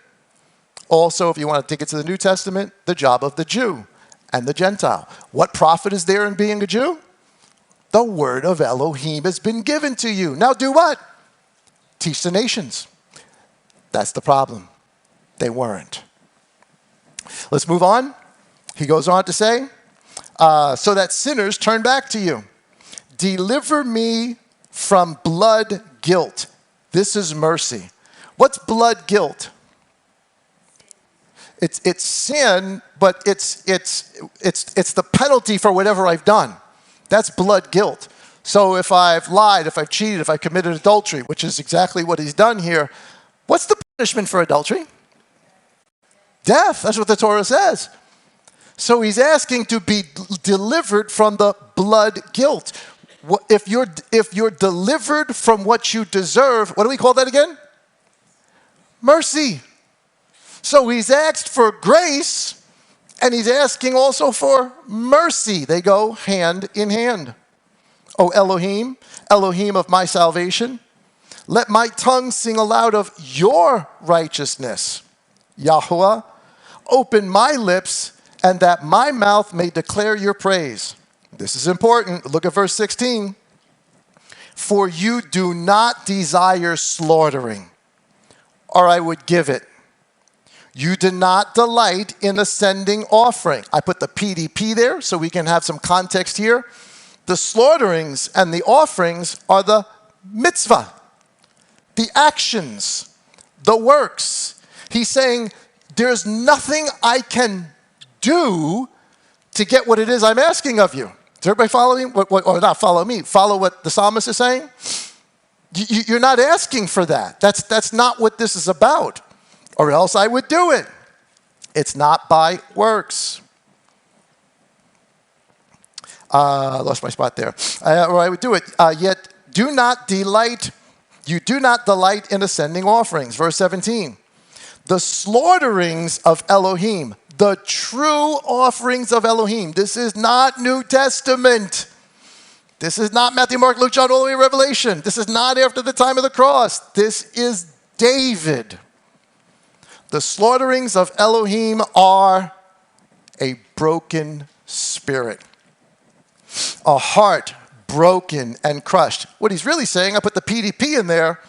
Also, if you want to take it to the New Testament, the job of the Jew and the Gentile. What profit is there in being a Jew? The word of Elohim has been given to you. Now do what? Teach the nations. That's the problem. They weren't. Let's move on. He goes on to say, so that sinners turn back to you. Deliver me from blood guilt. This is mercy. What's blood guilt? It's sin, but it's the penalty for whatever I've done. That's blood guilt. So if I've lied, if I've cheated, if I've committed adultery, which is exactly what he's done here, what's the punishment for adultery? Death. That's what the Torah says. So he's asking to be delivered from the blood guilt. If you're delivered from what you deserve, what do we call that again? Mercy. So he's asked for grace, and he's asking also for mercy. They go hand in hand. O Elohim, Elohim of my salvation, let my tongue sing aloud of your righteousness. Yahuwah, open my lips, and that my mouth may declare your praise. This is important. Look at verse 16. For you do not desire slaughtering, or I would give it. You do not delight in a sending offering. I put the PDP there so we can have some context here. The slaughterings and the offerings are the mitzvah, the actions, the works. He's saying there's nothing I can do to get what it is I'm asking of you. Does everybody follow me? Or not follow me. Follow what the psalmist is saying? You're not asking for that. That's not what this is about. Or else I would do it. It's not by works. I lost my spot there. Or I would do it. Yet you do not delight in ascending offerings. Verse 17. The slaughterings of Elohim, the true offerings of Elohim. This is not New Testament. This is not Matthew, Mark, Luke, John, all the way to Revelation. This is not after the time of the cross. This is David. The slaughterings of Elohim are a broken spirit, a heart broken and crushed. What he's really saying, I put the PDP in there,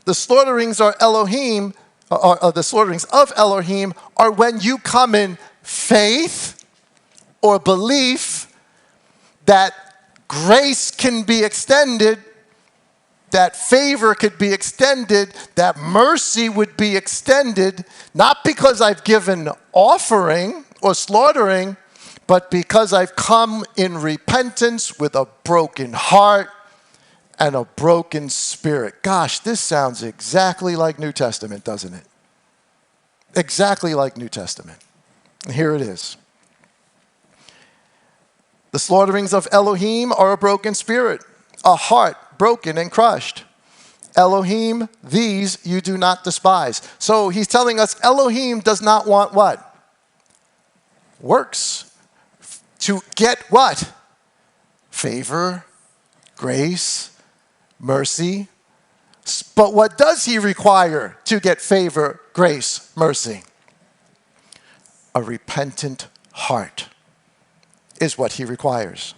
the slaughterings are Elohim, or the slaughterings of Elohim are when you come in faith or belief that grace can be extended, that favor could be extended, that mercy would be extended, not because I've given offering or slaughtering, but because I've come in repentance with a broken heart and a broken spirit. Gosh, this sounds exactly like New Testament, doesn't it? Exactly like New Testament. And here it is. The slaughterings of Elohim are a broken spirit, a heart broken and crushed. Elohim, these you do not despise. So he's telling us Elohim does not want what? Works. To get what? Favor, grace, mercy. But what does he require to get favor, grace, mercy? A repentant heart is what he requires.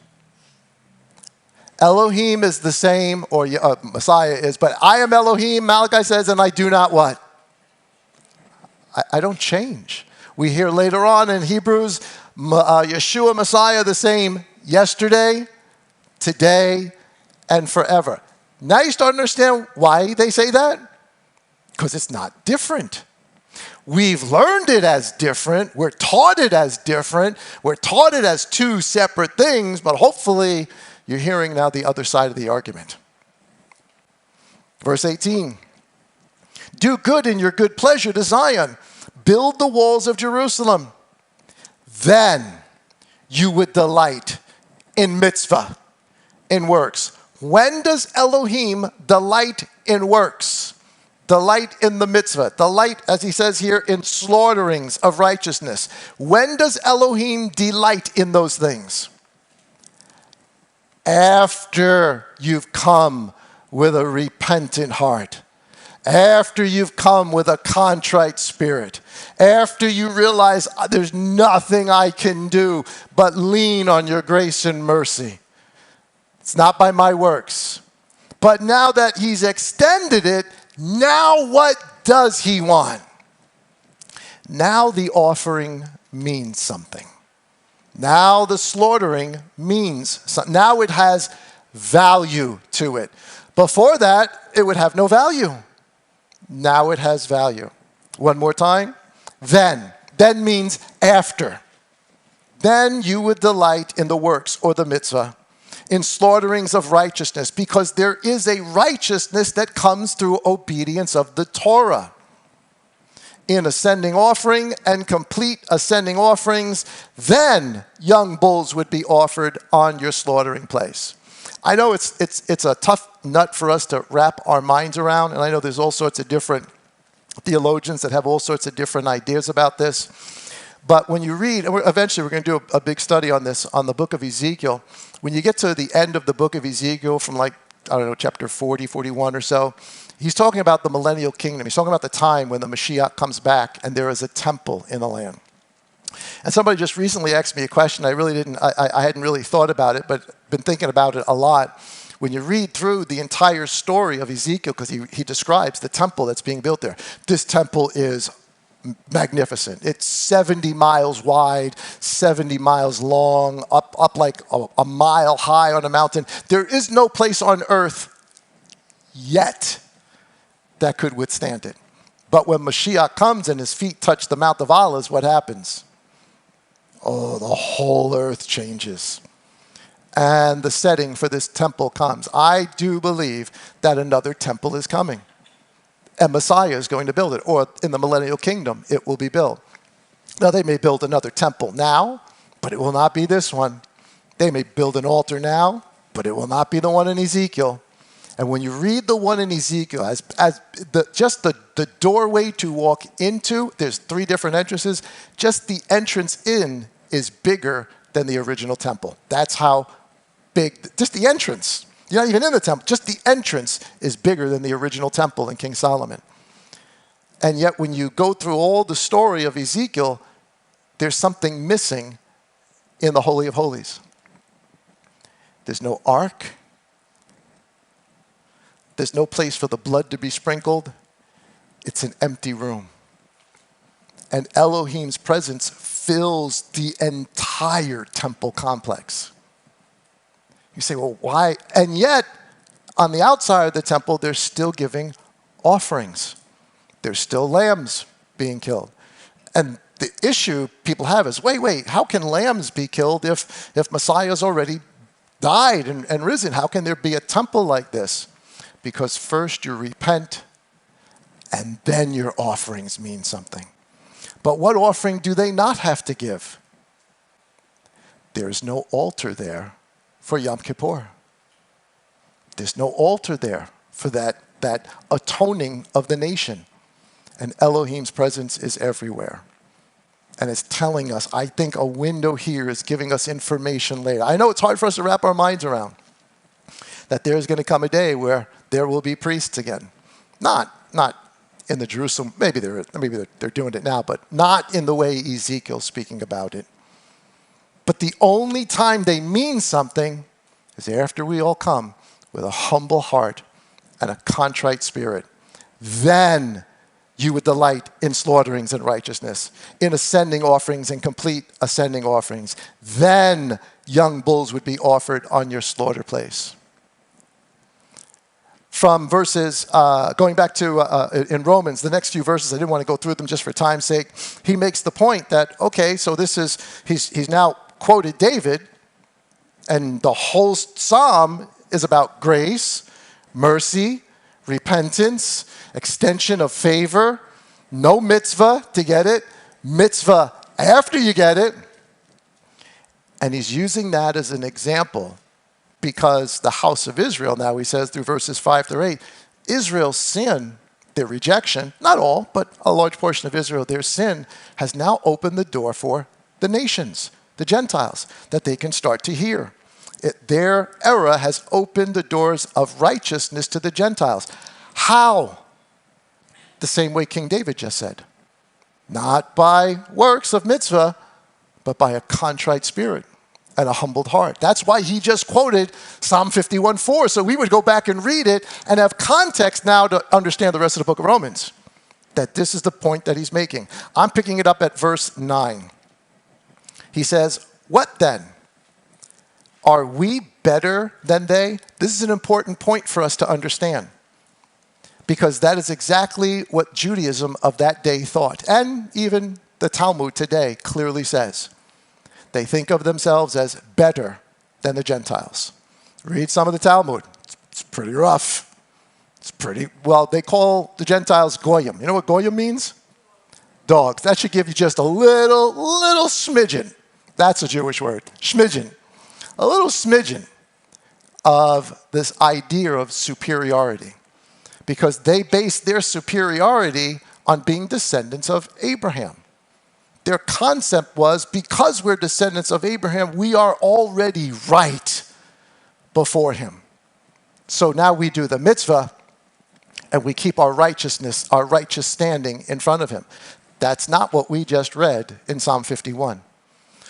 Elohim is the same, or Messiah is, but I am Elohim, Malachi says, and I do not what? I don't change. We hear later on in Hebrews, Yeshua, Messiah, the same yesterday, today, and forever. Now you start to understand why they say that? Because it's not different. We've learned it as different. We're taught it as different. We're taught it as two separate things, but hopefully you're hearing now the other side of the argument. Verse 18. Do good in your good pleasure to Zion. Build the walls of Jerusalem. Then you would delight in mitzvah, in works. When does Elohim delight in works? Delight in the mitzvah. Delight, as he says here, in slaughterings of righteousness. When does Elohim delight in those things? After you've come with a repentant heart. After you've come with a contrite spirit. After you realize there's nothing I can do but lean on your grace and mercy. It's not by my works. But now that he's extended it, now what does he want? Now the offering means something. Now the slaughtering means something. Now it has value to it. Before that, it would have no value. Now it has value. One more time. Then. Then means after. Then you would delight in the works or the mitzvah, in slaughterings of righteousness, because there is a righteousness that comes through obedience of the Torah. In ascending offering and complete ascending offerings, then young bulls would be offered on your slaughtering place. I know it's a tough nut for us to wrap our minds around, and I know there's all sorts of different theologians that have all sorts of different ideas about this. But when you read, and eventually we're going to do a big study on this, on the book of Ezekiel, when you get to the end of the book of Ezekiel from chapter 40, 41 or so, he's talking about the millennial kingdom. He's talking about the time when the Mashiach comes back and there is a temple in the land. And somebody just recently asked me a question. I hadn't really thought about it, but been thinking about it a lot. When you read through the entire story of Ezekiel, because he describes the temple that's being built there, this temple is magnificent. It's 70 miles wide, 70 miles long, up like a mile high on a mountain. There is no place on earth yet that could withstand it. But when Mashiach comes and his feet touch the Mount of Olives, what happens? Oh, the whole earth changes. And the setting for this temple comes. I do believe that another temple is coming. And Messiah is going to build it. Or in the millennial kingdom, it will be built. Now, they may build another temple now, but it will not be this one. They may build an altar now, but it will not be the one in Ezekiel. And when you read the one in Ezekiel, just the doorway to walk into, there's 3 different entrances. Just the entrance in is bigger than the original temple. That's how big, just the entrance. You're not even in the temple. Just the entrance is bigger than the original temple in King Solomon. And yet when you go through all the story of Ezekiel, there's something missing in the Holy of Holies. There's no ark. There's no place for the blood to be sprinkled. It's an empty room. And Elohim's presence fills the entire temple complex. You say, well, why? And yet, on the outside of the temple, they're still giving offerings. There's still lambs being killed. And the issue people have is, wait, how can lambs be killed if Messiah's already died and risen? How can there be a temple like this? Because first you repent, and then your offerings mean something. But what offering do they not have to give? There is no altar there for Yom Kippur. There's no altar there for that atoning of the nation. And Elohim's presence is everywhere. And it's telling us, I think a window here is giving us information later. I know it's hard for us to wrap our minds around that there's going to come a day where there will be priests again. Not in the Jerusalem, maybe they're doing it now, but not in the way Ezekiel's speaking about it. But the only time they mean something is after we all come with a humble heart and a contrite spirit. Then you would delight in slaughterings and righteousness, in ascending offerings and complete ascending offerings. Then young bulls would be offered on your slaughter place. From verses, going back to in Romans, the next few verses, I didn't want to go through them just for time's sake. He makes the point that, okay, so he's now quoted David, and the whole psalm is about grace, mercy, repentance, extension of favor, no mitzvah to get it, mitzvah after you get it. And he's using that as an example because the house of Israel, now he says through verses 5 through 8, Israel's sin, their rejection, not all, but a large portion of Israel, their sin has now opened the door for the nations, the Gentiles, that they can start to hear. Their era has opened the doors of righteousness to the Gentiles. How? The same way King David just said. Not by works of mitzvah, but by a contrite spirit and a humbled heart. That's why he just quoted Psalm 51:4. So we would go back and read it and have context now to understand the rest of the book of Romans. That this is the point that he's making. I'm picking it up at verse 9. He says, what then? Are we better than they? This is an important point for us to understand, because that is exactly what Judaism of that day thought, and even the Talmud today clearly says. They think of themselves as better than the Gentiles. Read some of the Talmud. It's pretty rough. Well, they call the Gentiles goyim. You know what goyim means? Dogs. That should give you just a little smidgen. That's a Jewish word. Smidgen. A little smidgen of this idea of superiority, because they base their superiority on being descendants of Abraham. Their concept was, because we're descendants of Abraham, we are already right before him. So now we do the mitzvah and we keep our righteousness, our righteous standing in front of him. That's not what we just read in Psalm 51.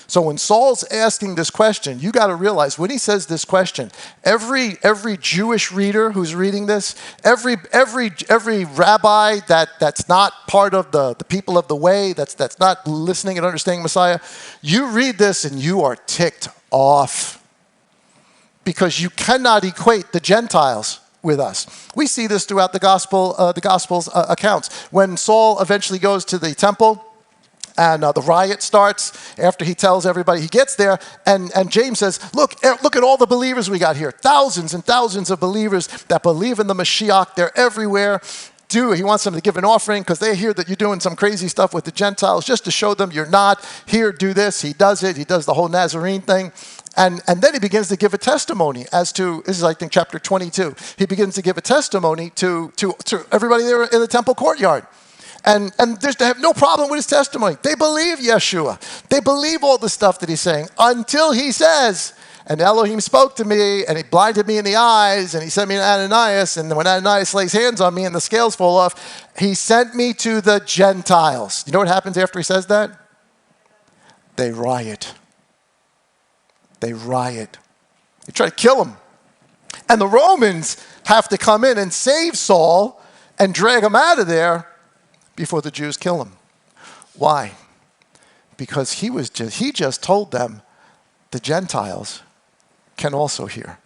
So when Saul's asking this question, you got to realize when he says this question, every Jewish reader who's reading this, every rabbi that's not part of the people of the way, that's not listening and understanding Messiah, you read this and you are ticked off, because you cannot equate the Gentiles with us. We see this throughout the Gospels accounts. When Saul eventually goes to the temple, and the riot starts after he tells everybody, he gets there, and James says, look at all the believers we got here. Thousands and thousands of believers that believe in the Mashiach. They're everywhere. He wants them to give an offering because they hear that you're doing some crazy stuff with the Gentiles, just to show them you're not. Here, do this. He does it. He does the whole Nazarene thing. And then he begins to give a testimony as to, this is I think chapter 22. He begins to give a testimony to everybody there in the temple courtyard. And they have no problem with his testimony. They believe Yeshua. They believe all the stuff that he's saying, until he says, and Elohim spoke to me, and he blinded me in the eyes, and he sent me to Ananias, and when Ananias lays hands on me and the scales fall off, he sent me to the Gentiles. You know what happens after he says that? They riot. They riot. They try to kill him. And the Romans have to come in and save Saul and drag him out of there before the Jews kill him. Why? Because he just told them the Gentiles can also hear.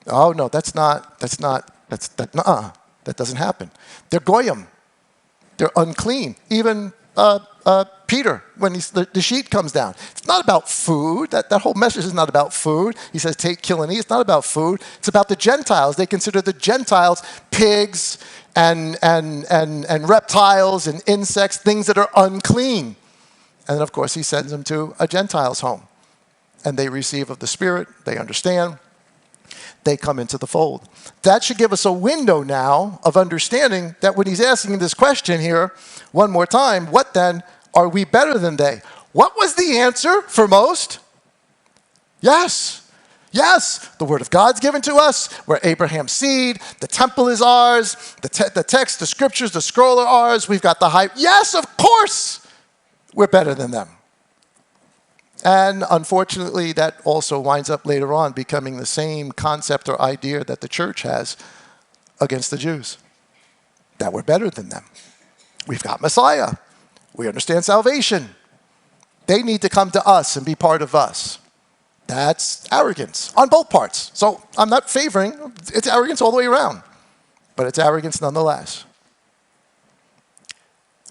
Oh no, that doesn't happen. They're goyim. They're unclean. Even Peter, when the sheet comes down, it's not about food. That whole message is not about food. He says, take, kill, and eat. It's not about food. It's about the Gentiles. They consider the Gentiles pigs and reptiles and insects, things that are unclean. And then, of course, he sends them to a Gentile's home. And they receive of the Spirit. They understand. They come into the fold. That should give us a window now of understanding that when he's asking this question here, one more time, what then? Are we better than they? What was the answer for most? Yes. Yes, the word of God's given to us. We're Abraham's seed. The temple is ours. The text, the scriptures, the scroll are ours. We've got the hype. Yes, of course, we're better than them. And unfortunately, that also winds up later on becoming the same concept or idea that the church has against the Jews, that we're better than them. We've got Messiah. We understand salvation. They need to come to us and be part of us. That's arrogance on both parts. So I'm not favoring, it's arrogance all the way around, but it's arrogance nonetheless.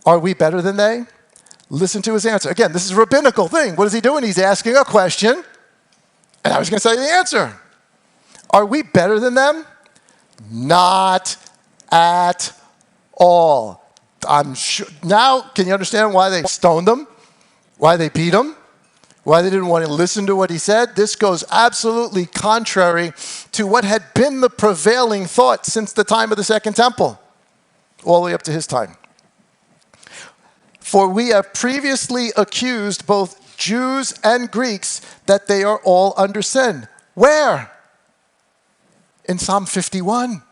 Are we better than they? Listen to his answer. Again, this is a rabbinical thing. What is he doing? He's asking a question, and I was going to tell you the answer. Are we better than them? Not at all. I'm sure. Now, can you understand why they stoned him? Why they beat him? Why they didn't want to listen to what he said? This goes absolutely contrary to what had been the prevailing thought since the time of the Second Temple, all the way up to his time. For we have previously accused both Jews and Greeks that they are all under sin. Where? In Psalm 51.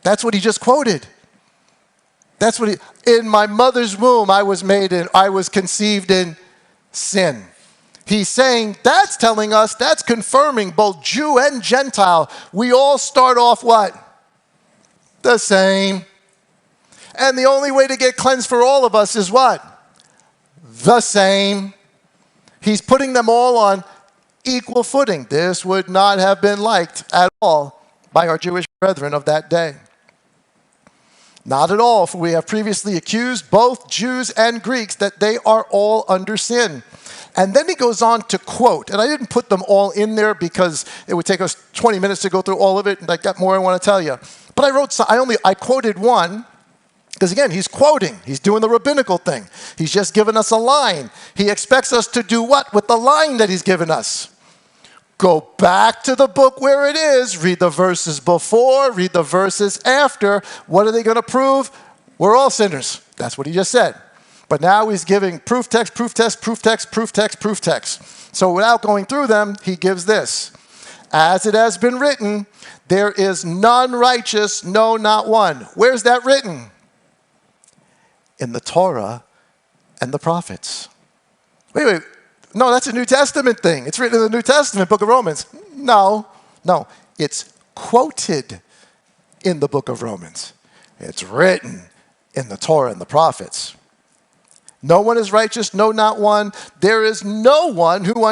That's what he just quoted. That's what in my mother's womb I was conceived in sin. He's saying, that's telling us, that's confirming both Jew and Gentile. We all start off what? The same. And the only way to get cleansed for all of us is what? The same. He's putting them all on equal footing. This would not have been liked at all by our Jewish brethren of that day. Not at all, for we have previously accused both Jews and Greeks that they are all under sin. And then he goes on to quote, and I didn't put them all in there because it would take us 20 minutes to go through all of it, and I got more I want to tell you. But I quoted one, because again, he's quoting. He's doing the rabbinical thing. He's just given us a line. He expects us to do what with the line that he's given us? Go back to the book where it is, read the verses before, read the verses after. What are they going to prove? We're all sinners. That's what he just said. But now he's giving proof text, proof text, proof text, proof text, proof text. So without going through them, he gives this. As it has been written, there is none righteous, no, not one. Where's that written? In the Torah and the prophets. Wait. No, that's a New Testament thing. It's written in the New Testament, book of Romans. No. It's quoted in the book of Romans. It's written in the Torah and the prophets. No one is righteous, no, not one. There is no one who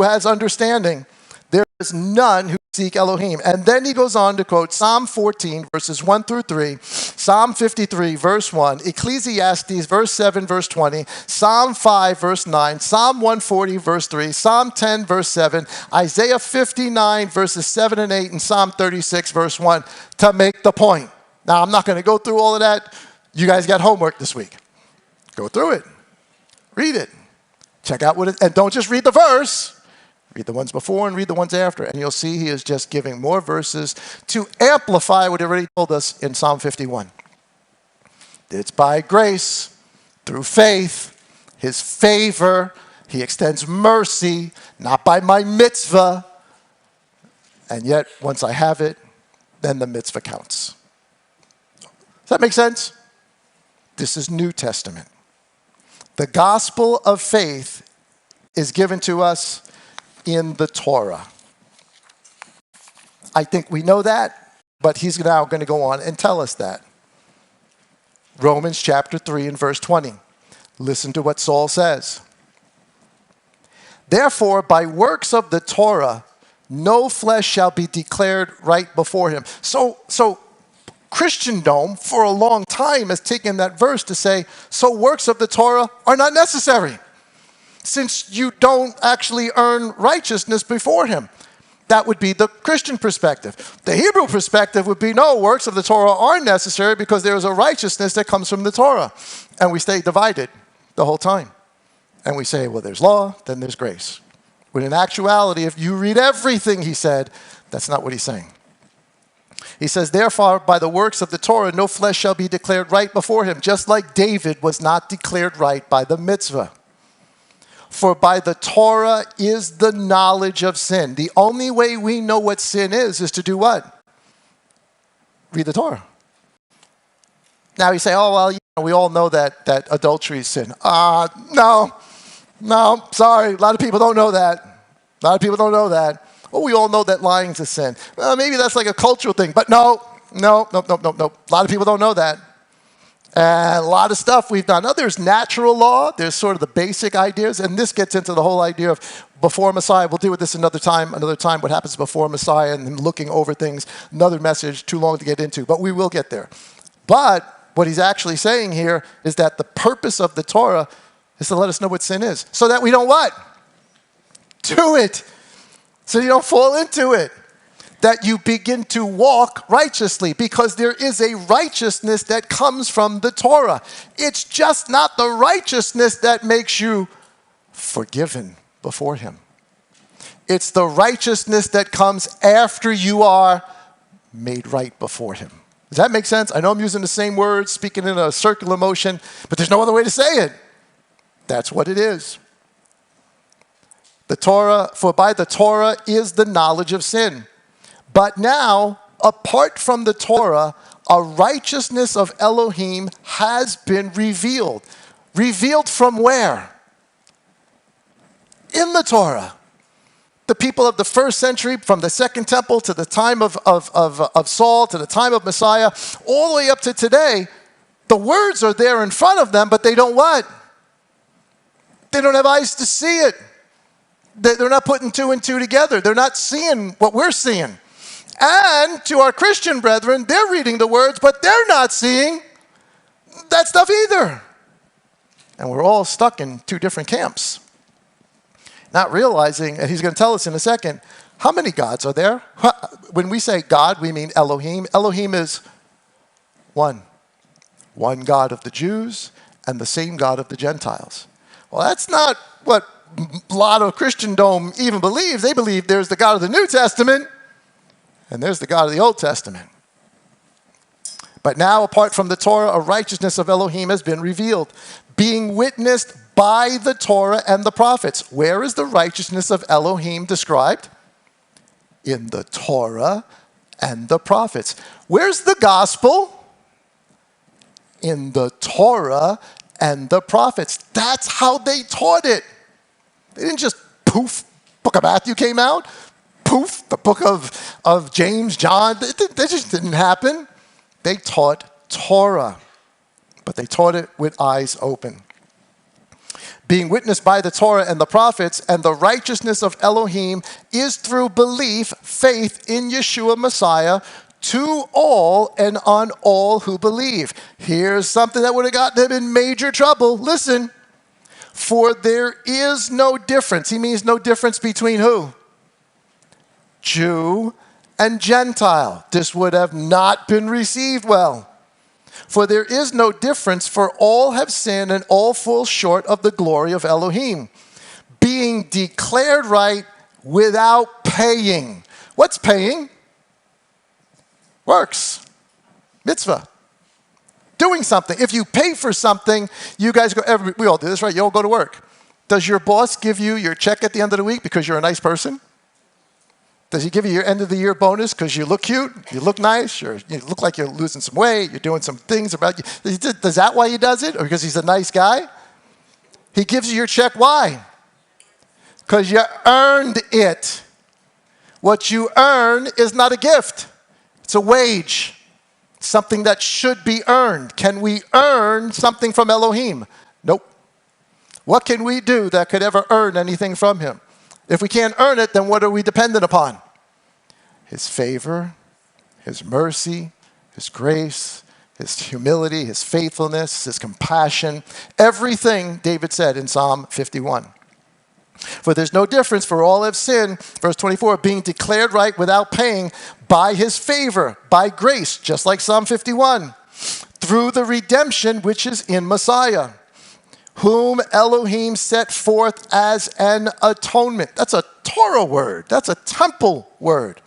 has understanding. There is none who seek Elohim. And then he goes on to quote Psalm 14, verses 1 through 3, Psalm 53, verse 1, Ecclesiastes, verse 7, verse 20, Psalm 5, verse 9, Psalm 140, verse 3, Psalm 10, verse 7, Isaiah 59, verses 7 and 8, and Psalm 36, verse 1, to make the point. Now, I'm not going to go through all of that. You guys got homework this week. Go through it. Read it. Check out what it, and don't just read the verse. Read the ones before and read the ones after. And you'll see he is just giving more verses to amplify what he already told us in Psalm 51. It's by grace, through faith, his favor. He extends mercy, not by my mitzvah. And yet, once I have it, then the mitzvah counts. Does that make sense? This is New Testament. The gospel of faith is given to us in the Torah. I think we know that, but he's now going to go on and tell us that. Romans chapter 3 and verse 20. Listen to what Saul says. Therefore, by works of the Torah, no flesh shall be declared right before him. So Christendom for a long time has taken that verse to say, so works of the Torah are not necessary, since you don't actually earn righteousness before him. That would be the Christian perspective. The Hebrew perspective would be, no, works of the Torah are necessary because there is a righteousness that comes from the Torah. And we stay divided the whole time. And we say, well, there's law, then there's grace. When in actuality, if you read everything he said, that's not what he's saying. He says, therefore, by the works of the Torah, no flesh shall be declared right before him, just like David was not declared right by the mitzvah. For by the Torah is the knowledge of sin. The only way we know what sin is to do what? Read the Torah. Now you say, oh, well, we all know that adultery is sin. No, sorry. A lot of people don't know that. Oh, we all know that lying is a sin. Well, maybe that's like a cultural thing. But no. A lot of people don't know that. And a lot of stuff we've done. Now, there's natural law. There's sort of the basic ideas. And this gets into the whole idea of before Messiah. We'll deal with this another time, what happens before Messiah and looking over things. Another message, too long to get into. But we will get there. But what he's actually saying here is that the purpose of the Torah is to let us know what sin is. So that we don't what? Do it. So you don't fall into it. That you begin to walk righteously, because there is a righteousness that comes from the Torah. It's just not the righteousness that makes you forgiven before him. It's the righteousness that comes after you are made right before him. Does that make sense? I know I'm using the same words, speaking in a circular motion, but there's no other way to say it. That's what it is. The Torah, for by the Torah is the knowledge of sin. But now, apart from the Torah, a righteousness of Elohim has been revealed. Revealed from where? In the Torah. The people of the first century, from the second temple to the time of Saul, to the time of Messiah, all the way up to today, the words are there in front of them, but they don't what? They don't have eyes to see it. They're not putting two and two together. They're not seeing what we're seeing. And to our Christian brethren, they're reading the words, but they're not seeing that stuff either. And we're all stuck in two different camps. Not realizing, and he's going to tell us in a second, how many gods are there? When we say God, we mean Elohim. Elohim is one. One God of the Jews and the same God of the Gentiles. Well, that's not what a lot of Christendom even believes. They believe there's the God of the New Testament and there's the God of the Old Testament. But now, apart from the Torah, a righteousness of Elohim has been revealed, being witnessed by the Torah and the prophets. Where is the righteousness of Elohim described? In the Torah and the prophets. Where's the gospel? In the Torah and the prophets. That's how they taught it. They didn't just poof, book of Matthew came out, poof, the book of James, John. That just didn't happen. They taught Torah, but they taught it with eyes open. Being witnessed by the Torah and the prophets, and the righteousness of Elohim is through belief, faith in Yeshua Messiah, to all and on all who believe. Here's something that would have gotten them in major trouble. Listen. For there is no difference. He means no difference between who? Jew and Gentile. This would have not been received well. For there is no difference, for all have sinned and all fall short of the glory of Elohim, being declared right without paying. What's paying? Works. Mitzvah. Doing something. If you pay for something, you guys go, we all do this, right? You all go to work. Does your boss give you your check at the end of the week because you're a nice person? Does he give you your end of the year bonus because you look cute, you look nice, you look like you're losing some weight, you're doing some things about you? Is that why he does it? Or because he's a nice guy? He gives you your check, why? Because you earned it. What you earn is not a gift. It's a wage. Something that should be earned. Can we earn something from Elohim? Nope. What can we do that could ever earn anything from him? If we can't earn it, then what are we dependent upon? His favor, his mercy, his grace, his humility, his faithfulness, his compassion. Everything David said in Psalm 51. For there's no difference, for all have sinned, verse 24, being declared right without paying by his favor, by grace, just like Psalm 51, through the redemption which is in Messiah, whom Elohim set forth as an atonement. That's a Torah word. That's a temple word.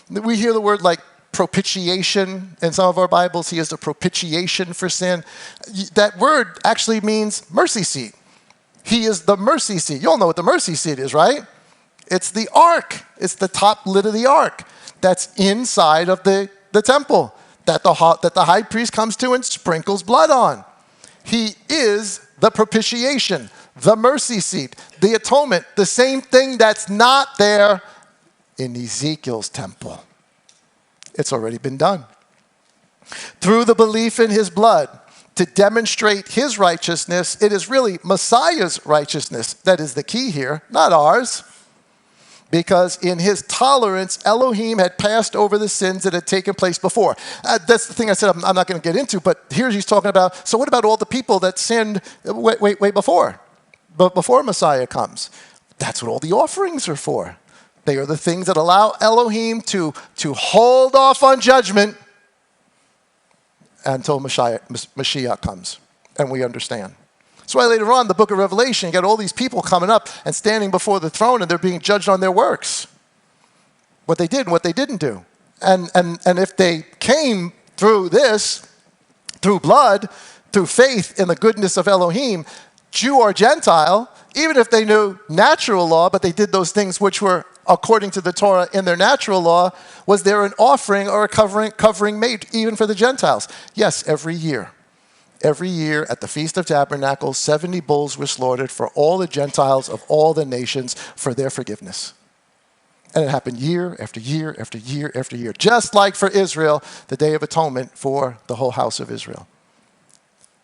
We hear the word like propitiation in some of our Bibles. He is the propitiation for sin. That word actually means mercy seat. He is the mercy seat. You all know what the mercy seat is, right? It's the ark. It's the top lid of the ark that's inside of the temple that the high priest comes to and sprinkles blood on. He is the propitiation, the mercy seat, the atonement, the same thing that's not there in Ezekiel's temple. It's already been done. Through the belief in his blood, to demonstrate his righteousness, it is really Messiah's righteousness that is the key here, not ours. Because in his tolerance, Elohim had passed over the sins that had taken place before. That's the thing I said I'm not going to get into, but here he's talking about, so what about all the people that sinned way before? But before Messiah comes? That's what all the offerings are for. They are the things that allow Elohim to hold off on judgment until Mashiach comes, and we understand. That's why later on, the book of Revelation, you got all these people coming up and standing before the throne, and they're being judged on their works, what they did and what they didn't do. And if they came through this, through blood, through faith in the goodness of Elohim, Jew or Gentile, even if they knew natural law, but they did those things which were according to the Torah in their natural law, was there an offering or a covering made even for the Gentiles? Yes, every year. Every year at the Feast of Tabernacles, 70 bulls were slaughtered for all the Gentiles of all the nations for their forgiveness. And it happened year after year after year after year, just like for Israel, the Day of Atonement for the whole house of Israel.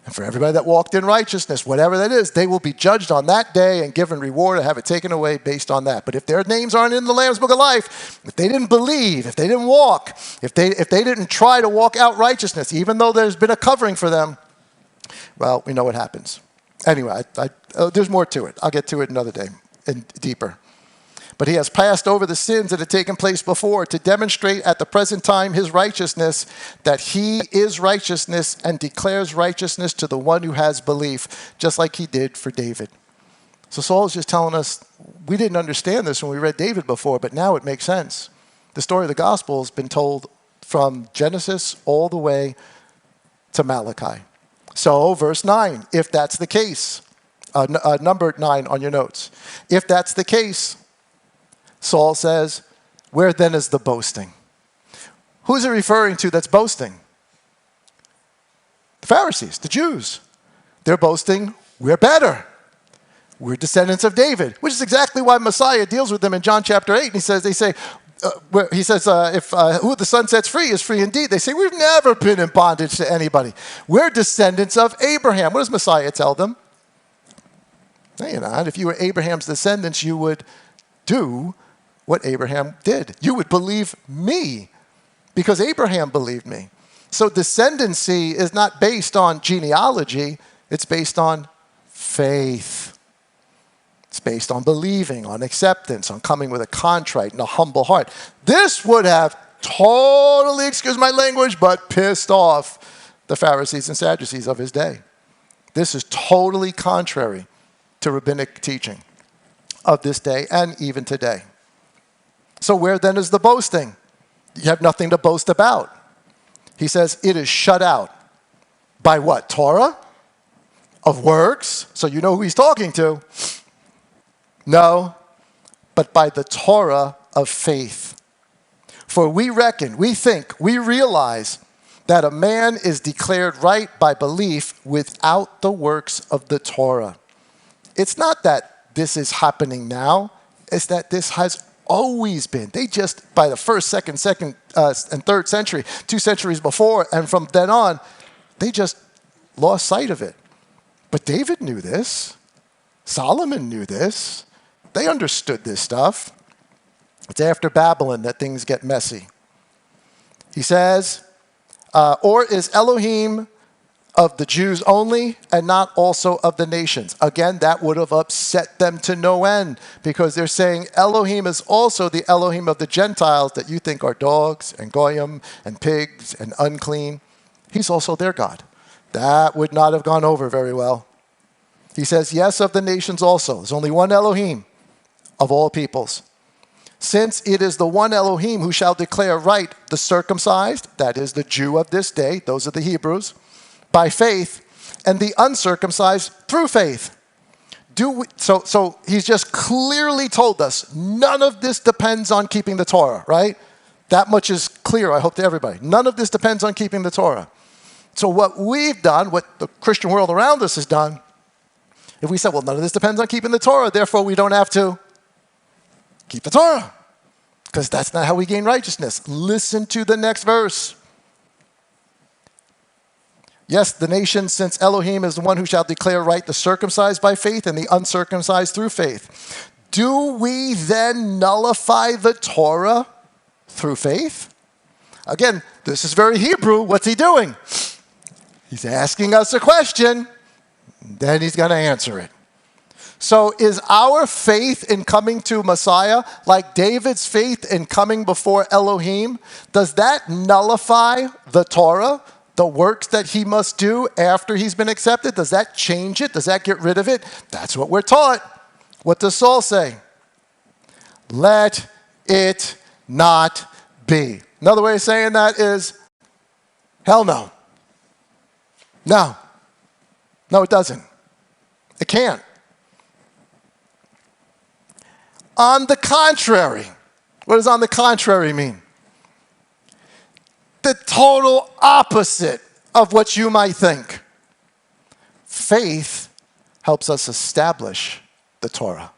And for everybody that walked in righteousness, whatever that is, they will be judged on that day and given reward or have it taken away based on that. But if their names aren't in the Lamb's Book of Life, if they didn't believe, if they didn't walk, if they didn't try to walk out righteousness, even though there's been a covering for them, well, we know what happens. Anyway, there's more to it. I'll get to it another day and deeper. But he has passed over the sins that had taken place before to demonstrate at the present time his righteousness, that he is righteousness and declares righteousness to the one who has belief, just like he did for David. So Saul is just telling us, we didn't understand this when we read David before, but now it makes sense. The story of the gospel has been told from Genesis all the way to Malachi. So verse 9, if that's the case, number 9 on your notes. If that's the case, Saul says, where then is the boasting? Who's it referring to that's boasting? The Pharisees, the Jews. They're boasting, we're better. We're descendants of David, which is exactly why Messiah deals with them in John chapter 8. And he says, if who the Son sets free is free indeed. They say, we've never been in bondage to anybody. We're descendants of Abraham. What does Messiah tell them? No, you're not. If you were Abraham's descendants, you would do what Abraham did. You would believe me because Abraham believed me. So descendancy is not based on genealogy. It's based on faith. It's based on believing, on acceptance, on coming with a contrite and a humble heart. This would have totally, excuse my language, but pissed off the Pharisees and Sadducees of his day. This is totally contrary to rabbinic teaching of this day and even today. So where then is the boasting? You have nothing to boast about. He says it is shut out. By what? Torah? Of works? So you know who he's talking to. No, but by the Torah of faith. For we reckon, we think, we realize that a man is declared right by belief without the works of the Torah. It's not that this is happening now. It's that this has always been. They just, by the first, second, and third century, 2 centuries before, and from then on, they just lost sight of it. But David knew this. Solomon knew this. They understood this stuff. It's after Babylon that things get messy. He says, or is Elohim of the Jews only and not also of the nations? Again, that would have upset them to no end because they're saying Elohim is also the Elohim of the Gentiles that you think are dogs and goyim and pigs and unclean. He's also their God. That would not have gone over very well. He says, yes, of the nations also. There's only one Elohim of all peoples. Since it is the one Elohim who shall declare right the circumcised, that is the Jew of this day, those are the Hebrews, by faith, and the uncircumcised through faith. So he's just clearly told us none of this depends on keeping the Torah, right? That much is clear, I hope, to everybody. None of this depends on keeping the Torah. So what we've done, what the Christian world around us has done, if we said, well, none of this depends on keeping the Torah, therefore we don't have to keep the Torah, because that's not how we gain righteousness. Listen to the next verse. Yes, the nation, since Elohim is the one who shall declare right the circumcised by faith and the uncircumcised through faith. Do we then nullify the Torah through faith? Again, this is very Hebrew. What's he doing? He's asking us a question, then he's going to answer it. So is our faith in coming to Messiah like David's faith in coming before Elohim? Does that nullify the Torah, the works that he must do after he's been accepted? Does that change it? Does that get rid of it? That's what we're taught. What does Saul say? Let it not be. Another way of saying that is, hell no. No. No, it doesn't. It can't. On the contrary. What does on the contrary mean? The total opposite of what you might think. Faith helps us establish the Torah.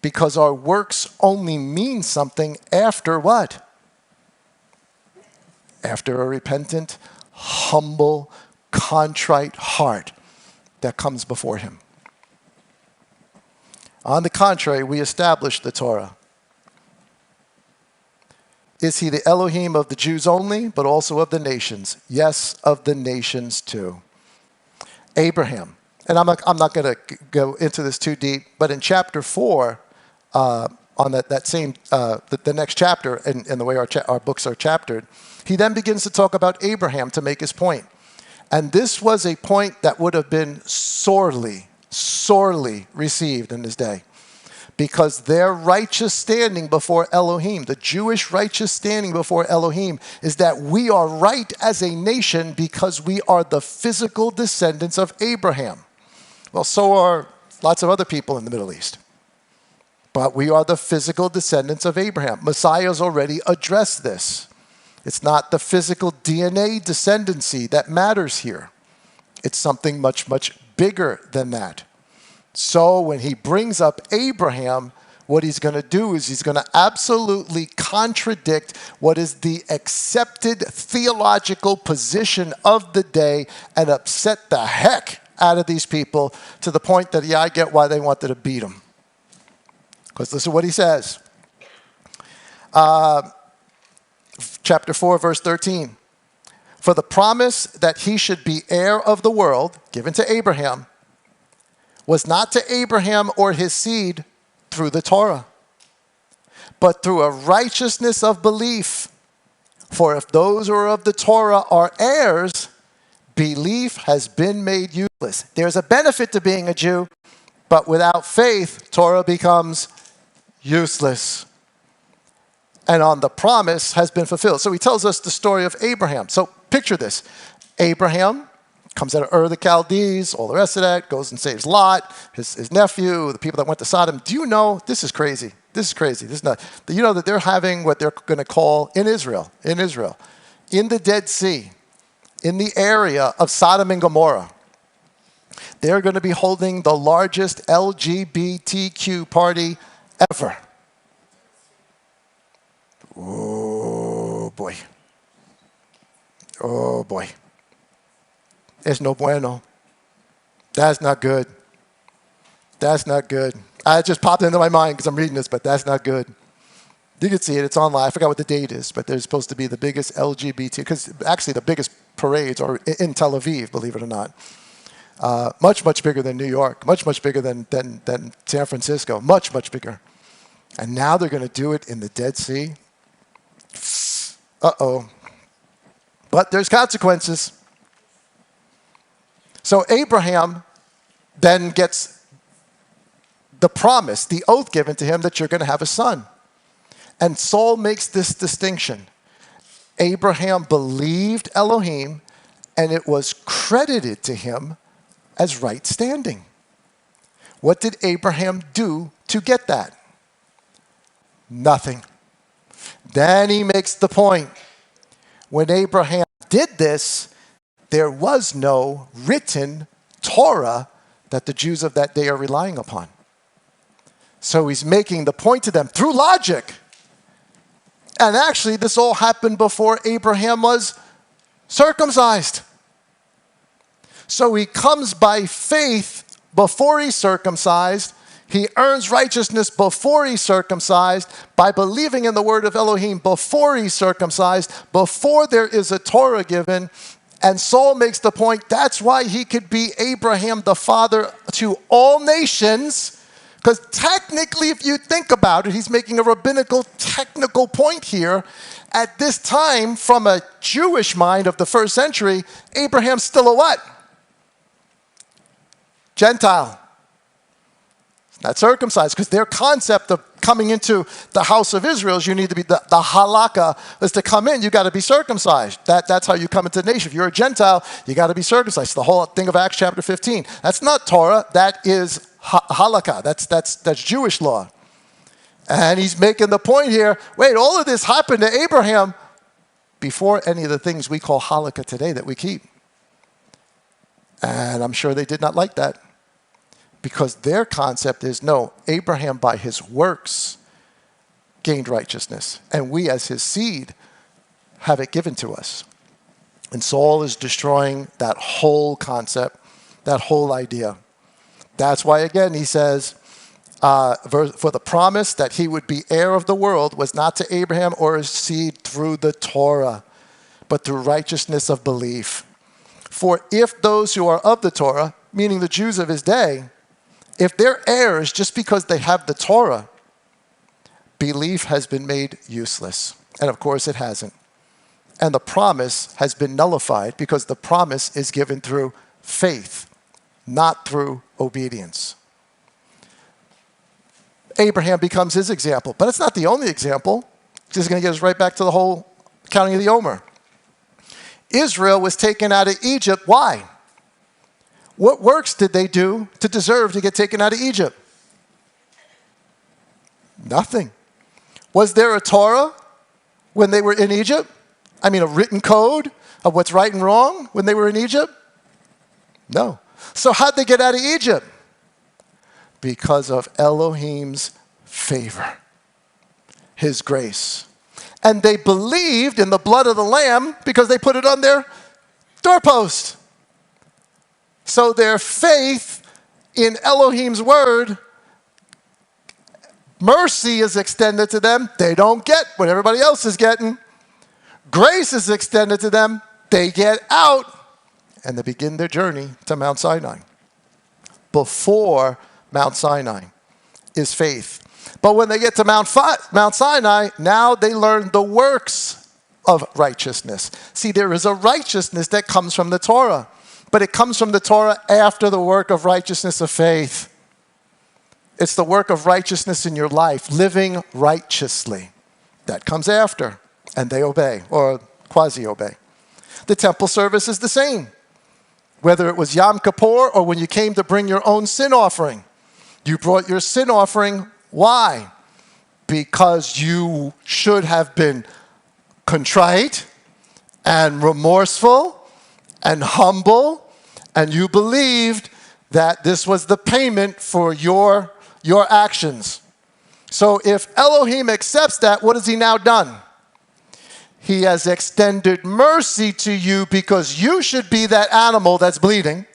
Because our works only mean something after what? After a repentant, humble, contrite heart that comes before him. On the contrary, we establish the Torah. Is he the Elohim of the Jews only, but also of the nations? Yes, of the nations too. Abraham, and I'm not going to go into this too deep, but in chapter 4, on that same, the next chapter, in the way our books are chaptered, he then begins to talk about Abraham to make his point. And this was a point that would have been sorely, sorely received in his day. Because their righteous standing before Elohim, the Jewish righteous standing before Elohim, is that we are right as a nation because we are the physical descendants of Abraham. Well, so are lots of other people in the Middle East. But we are the physical descendants of Abraham. Messiah's already addressed this. It's not the physical DNA descendancy that matters here. It's something much, much bigger than that. So when he brings up Abraham, what he's going to do is he's going to absolutely contradict what is the accepted theological position of the day and upset the heck out of these people to the point that, yeah, I get why they wanted to beat him. Because listen to what he says. Chapter 4, verse 13. For the promise that he should be heir of the world, given to Abraham, was not to Abraham or his seed through the Torah, but through a righteousness of belief. For if those who are of the Torah are heirs, belief has been made useless. There's a benefit to being a Jew, but without faith, Torah becomes useless. And on the promise has been fulfilled. So he tells us the story of Abraham. So picture this. Abraham comes out of Ur of the Chaldees, all the rest of that, goes and saves Lot, his nephew, the people that went to Sodom. Do you know, this is crazy. This is crazy. This is not, you know that they're having what they're going to call in Israel, in the Dead Sea, in the area of Sodom and Gomorrah, they're going to be holding the largest LGBTQ party ever. Oh, boy. Oh, boy. It's no bueno. That's not good. That's not good. I just popped into my mind because I'm reading this, but that's not good. You can see it. It's online. I forgot what the date is, but there's supposed to be the biggest LGBT, because actually the biggest parades are in Tel Aviv, believe it or not. Much, much bigger than New York. Much, much bigger than San Francisco. Much, much bigger. And now they're going to do it in the Dead Sea. Uh-oh. But there's consequences. So Abraham then gets the promise, the oath given to him that you're going to have a son. And Saul makes this distinction. Abraham believed Elohim, and it was credited to him as right standing. What did Abraham do to get that? Nothing. Then he makes the point. When Abraham did this, there was no written Torah that the Jews of that day are relying upon. So he's making the point to them through logic. And actually, this all happened before Abraham was circumcised. So he comes by faith before he's circumcised. He earns righteousness before he's circumcised by believing in the word of Elohim before he's circumcised, before there is a Torah given. And Saul makes the point, that's why he could be Abraham, the father to all nations. Because technically, if you think about it, he's making a rabbinical technical point here. At this time, from a Jewish mind of the first century, Abraham's still a what? Gentile. Not circumcised, because their concept of coming into the house of Israel is you need to be, the halakha is to come in, you got to be circumcised. That's how you come into the nation. If you're a Gentile, you got to be circumcised. The whole thing of Acts chapter 15. That's not Torah, that is halakha. That's Jewish law. And he's making the point here, wait, all of this happened to Abraham before any of the things we call halakha today that we keep. And I'm sure they did not like that. Because their concept is, no, Abraham by his works gained righteousness. And we as his seed have it given to us. And Saul is destroying that whole concept, that whole idea. That's why, again, he says, for the promise that he would be heir of the world was not to Abraham or his seed through the Torah, but through righteousness of belief. For if those who are of the Torah, meaning the Jews of his day, if they're heirs just because they have the Torah, belief has been made useless. And of course it hasn't. And the promise has been nullified because the promise is given through faith, not through obedience. Abraham becomes his example, but it's not the only example. This is going to get us right back to the whole counting of the Omer. Israel was taken out of Egypt. Why? What works did they do to deserve to get taken out of Egypt? Nothing. Was there a Torah when they were in Egypt? I mean, a written code of what's right and wrong when they were in Egypt? No. So how'd they get out of Egypt? Because of Elohim's favor, his grace. And they believed in the blood of the Lamb because they put it on their doorpost. So their faith in Elohim's word, mercy is extended to them. They don't get what everybody else is getting. Grace is extended to them. They get out and they begin their journey to Mount Sinai. Before Mount Sinai is faith. But when they get to Mount Sinai, now they learn the works of righteousness. See, there is a righteousness that comes from the Torah, but it comes from the Torah after the work of righteousness of faith. It's the work of righteousness in your life, living righteously. That comes after, and they obey, or quasi-obey. The temple service is the same. Whether it was Yom Kippur or when you came to bring your own sin offering. You brought your sin offering. Why? Because you should have been contrite and remorseful and humble, and you believed that this was the payment for your actions. So if Elohim accepts that, what has he now done? He has extended mercy to you because you should be that animal that's bleeding.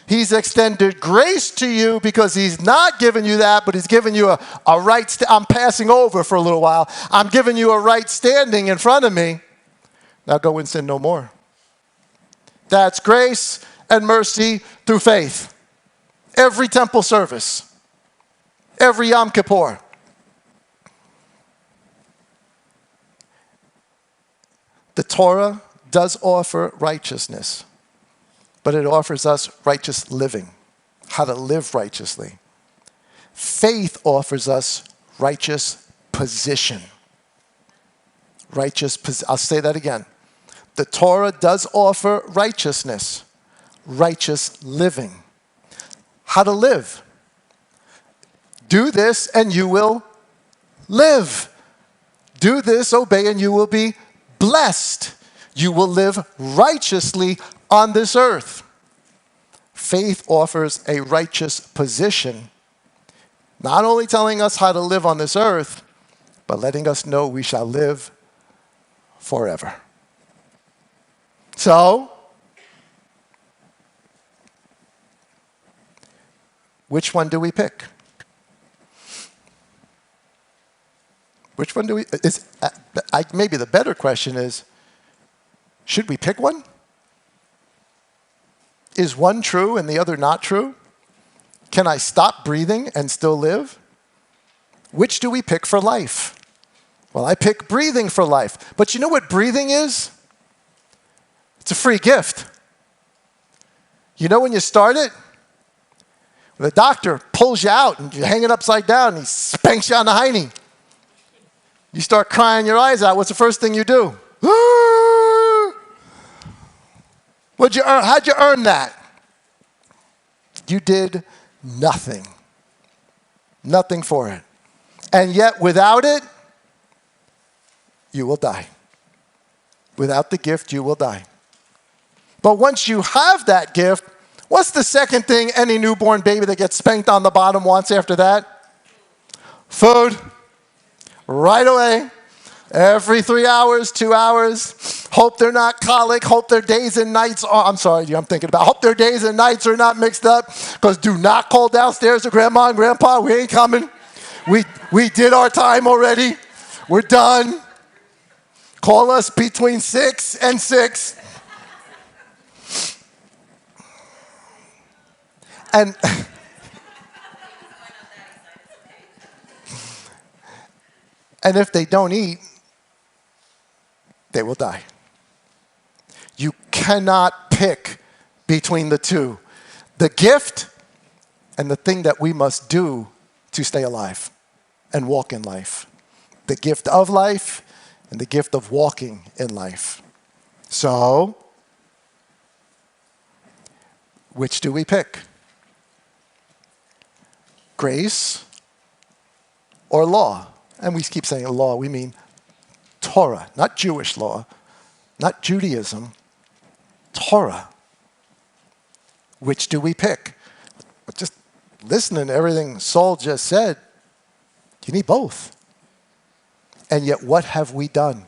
He's extended grace to you because he's not giving you that, but he's giving you a right. I'm passing over for a little while. I'm giving you a right standing in front of me. Now go and sin no more. That's grace and mercy through faith. Every temple service. Every Yom Kippur. The Torah does offer righteousness. But it offers us righteous living, how to live righteously. Faith offers us righteous position. I'll say that again. The Torah does offer righteousness, righteous living. How to live. Do this and you will live. Do this, obey, and you will be blessed. You will live righteously on this earth. Faith offers a righteous position, not only telling us how to live on this earth, but letting us know we shall live forever. So, which one do we pick? Which one do we? Maybe the better question is, should we pick one? Is one true and the other not true? Can I stop breathing and still live? Which do we pick for life? Well, I pick breathing for life. But you know what breathing is? It's a free gift. You know when you start it? The doctor pulls you out and you're hanging upside down and he spanks you on the hiney. You start crying your eyes out. What's the first thing you do? What'd you earn? How'd you earn that? You did nothing. Nothing for it. And yet, without it, you will die. Without the gift, you will die. But once you have that gift, what's the second thing any newborn baby that gets spanked on the bottom wants after that? Food. Right away. Every 3 hours, 2 hours. Hope they're not colic. Hope their days and nights are, I'm sorry, I'm thinking about, hope their days and nights are not mixed up. Because do not call downstairs to grandma and grandpa. We ain't coming. We did our time already. We're done. Call us between 6 and 6. And and if they don't eat, they will die. You cannot pick between the two. The gift and the thing that we must do to stay alive and walk in life. The gift of life and the gift of walking in life. So, which do we pick? Grace or law? And we keep saying law, we mean Torah, not Jewish law, not Judaism, Torah. Which do we pick? But just listening to everything Saul just said, you need both. And yet, what have we done?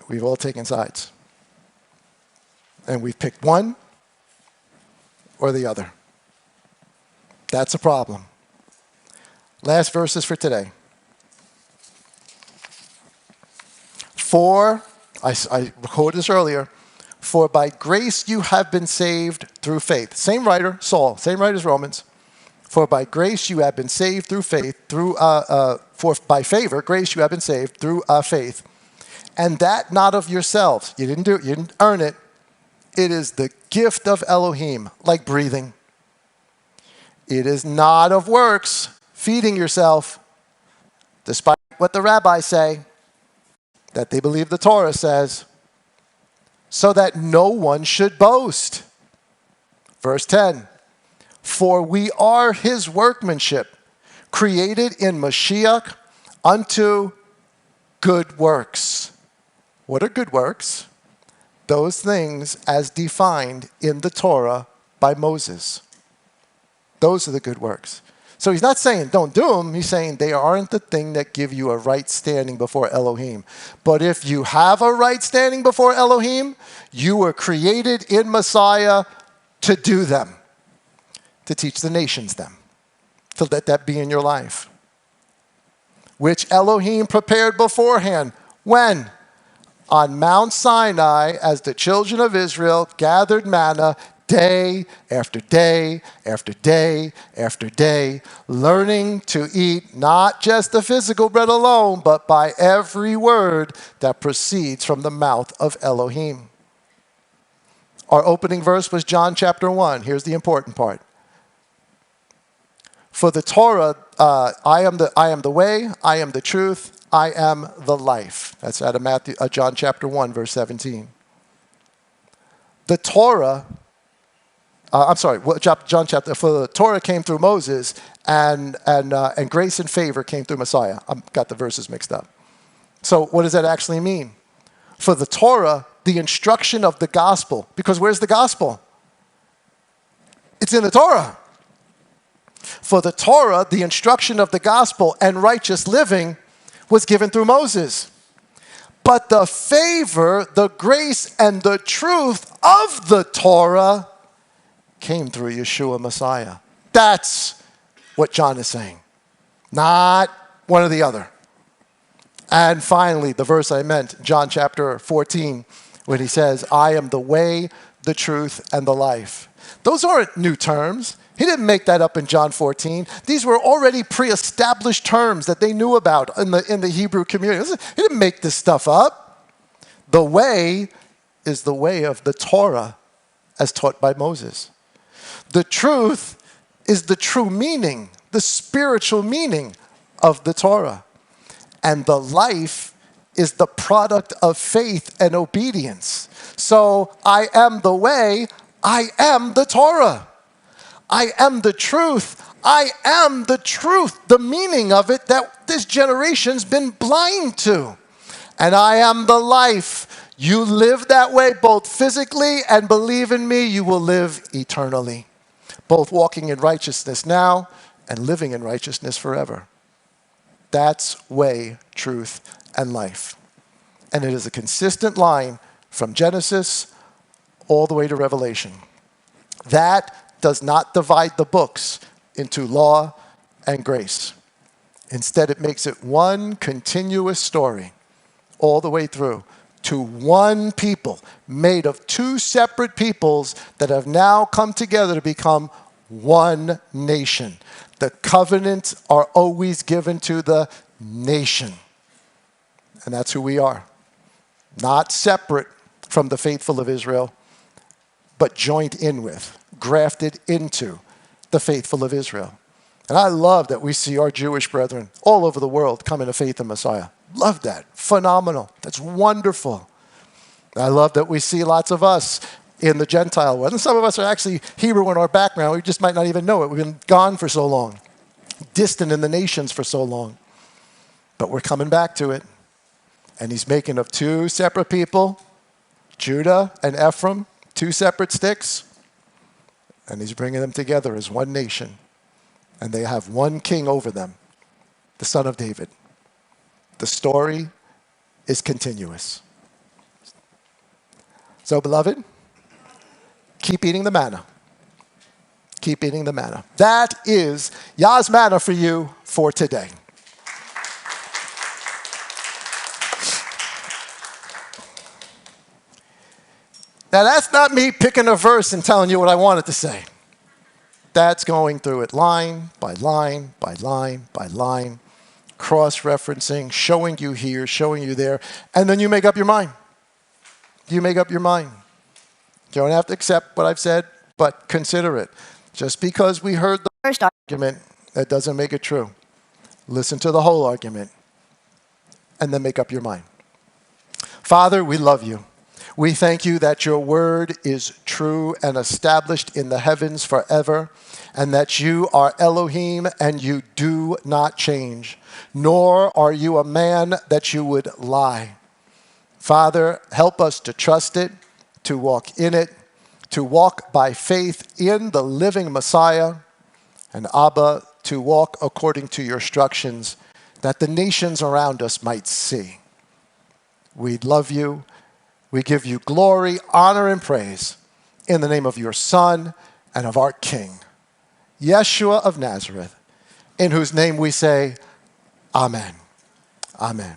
We've all taken sides. And we've picked one or the other. That's a problem. Last verses for today. I quoted this earlier, for by grace you have been saved through faith. Same writer, Saul, same writer as Romans. For by grace you have been saved through faith, for by favor, grace you have been saved through faith. And that not of yourselves. You didn't do it, you didn't earn it. It is the gift of Elohim, like breathing. It is not of works, feeding yourself, despite what the rabbis say, that they believe the Torah says, so that no one should boast. Verse 10, for we are his workmanship, created in Mashiach unto good works. What are good works? Those things as defined in the Torah by Moses. Those are the good works. So he's not saying don't do them. He's saying they aren't the thing that give you a right standing before Elohim. But if you have a right standing before Elohim, you were created in Messiah to do them, to teach the nations them, to let that be in your life. Which Elohim prepared beforehand. When? On Mount Sinai, as the children of Israel gathered manna day after day after day after day, learning to eat not just the physical bread alone, but by every word that proceeds from the mouth of Elohim. Our opening verse was John chapter 1. Here's the important part. For the Torah, I am the way, I am the truth, I am the life. That's out of John chapter 1, verse 17. The Torah, John chapter, for the Torah came through Moses, and grace and favor came through Messiah. I've got the verses mixed up. So what does that actually mean? For the Torah, the instruction of the gospel, because where's the gospel? It's in the Torah. For the Torah, the instruction of the gospel and righteous living was given through Moses. But the favor, the grace, and the truth of the Torah came through Yeshua Messiah. That's what John is saying. Not one or the other. And finally, the verse I meant, John chapter 14, when he says, I am the way, the truth, and the life. Those aren't new terms. He didn't make that up in John 14. These were already pre-established terms that they knew about in the Hebrew community. He didn't make this stuff up. The way is the way of the Torah as taught by Moses. The truth is the true meaning, the spiritual meaning of the Torah. And the life is the product of faith and obedience. So I am the way, I am the Torah. I am the truth. I am the truth, the meaning of it that this generation's been blind to. And I am the life. You live that way both physically and believe in me, you will live eternally. Both walking in righteousness now and living in righteousness forever. That's way, truth, and life. And it is a consistent line from Genesis all the way to Revelation. That does not divide the books into law and grace. Instead, it makes it one continuous story all the way through to one people made of two separate peoples that have now come together to become one nation. The covenants are always given to the nation. And that's who we are. Not separate from the faithful of Israel, but joined in with, grafted into the faithful of Israel. And I love that we see our Jewish brethren all over the world coming to faith in Messiah. Love that. Phenomenal. That's wonderful. I love that we see lots of us in the Gentile world. And some of us are actually Hebrew in our background. We just might not even know it. We've been gone for so long, distant in the nations for so long. But we're coming back to it. And he's making of two separate people, Judah and Ephraim, two separate sticks. And he's bringing them together as one nation. And they have one king over them, the son of David. The story is continuous. So, beloved, keep eating the manna. Keep eating the manna. That is Yah's manna for you for today. Now, that's not me picking a verse and telling you what I wanted to say. That's going through it line by line by line by line, cross-referencing, showing you here, showing you there, and then you make up your mind. You make up your mind. You don't have to accept what I've said, but consider it. Just because we heard the first argument, that doesn't make it true. Listen to the whole argument, and then make up your mind. Father, we love you. We thank you that your word is true and established in the heavens forever, and that you are Elohim and you do not change, nor are you a man that you would lie. Father, help us to trust it, to walk in it, to walk by faith in the living Messiah, and Abba, to walk according to your instructions, that the nations around us might see. We love you. We give you glory, honor, and praise in the name of your Son and of our King, Yeshua of Nazareth, in whose name we say, Amen. Amen.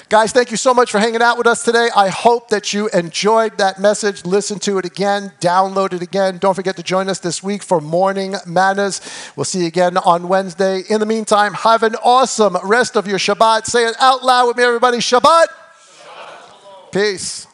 Guys, thank you so much for hanging out with us today. I hope that you enjoyed that message. Listen to it again. Download it again. Don't forget to join us this week for Morning Mannas. We'll see you again on Wednesday. In the meantime, have an awesome rest of your Shabbat. Say it out loud with me, everybody. Shabbat. Shabbat. Peace.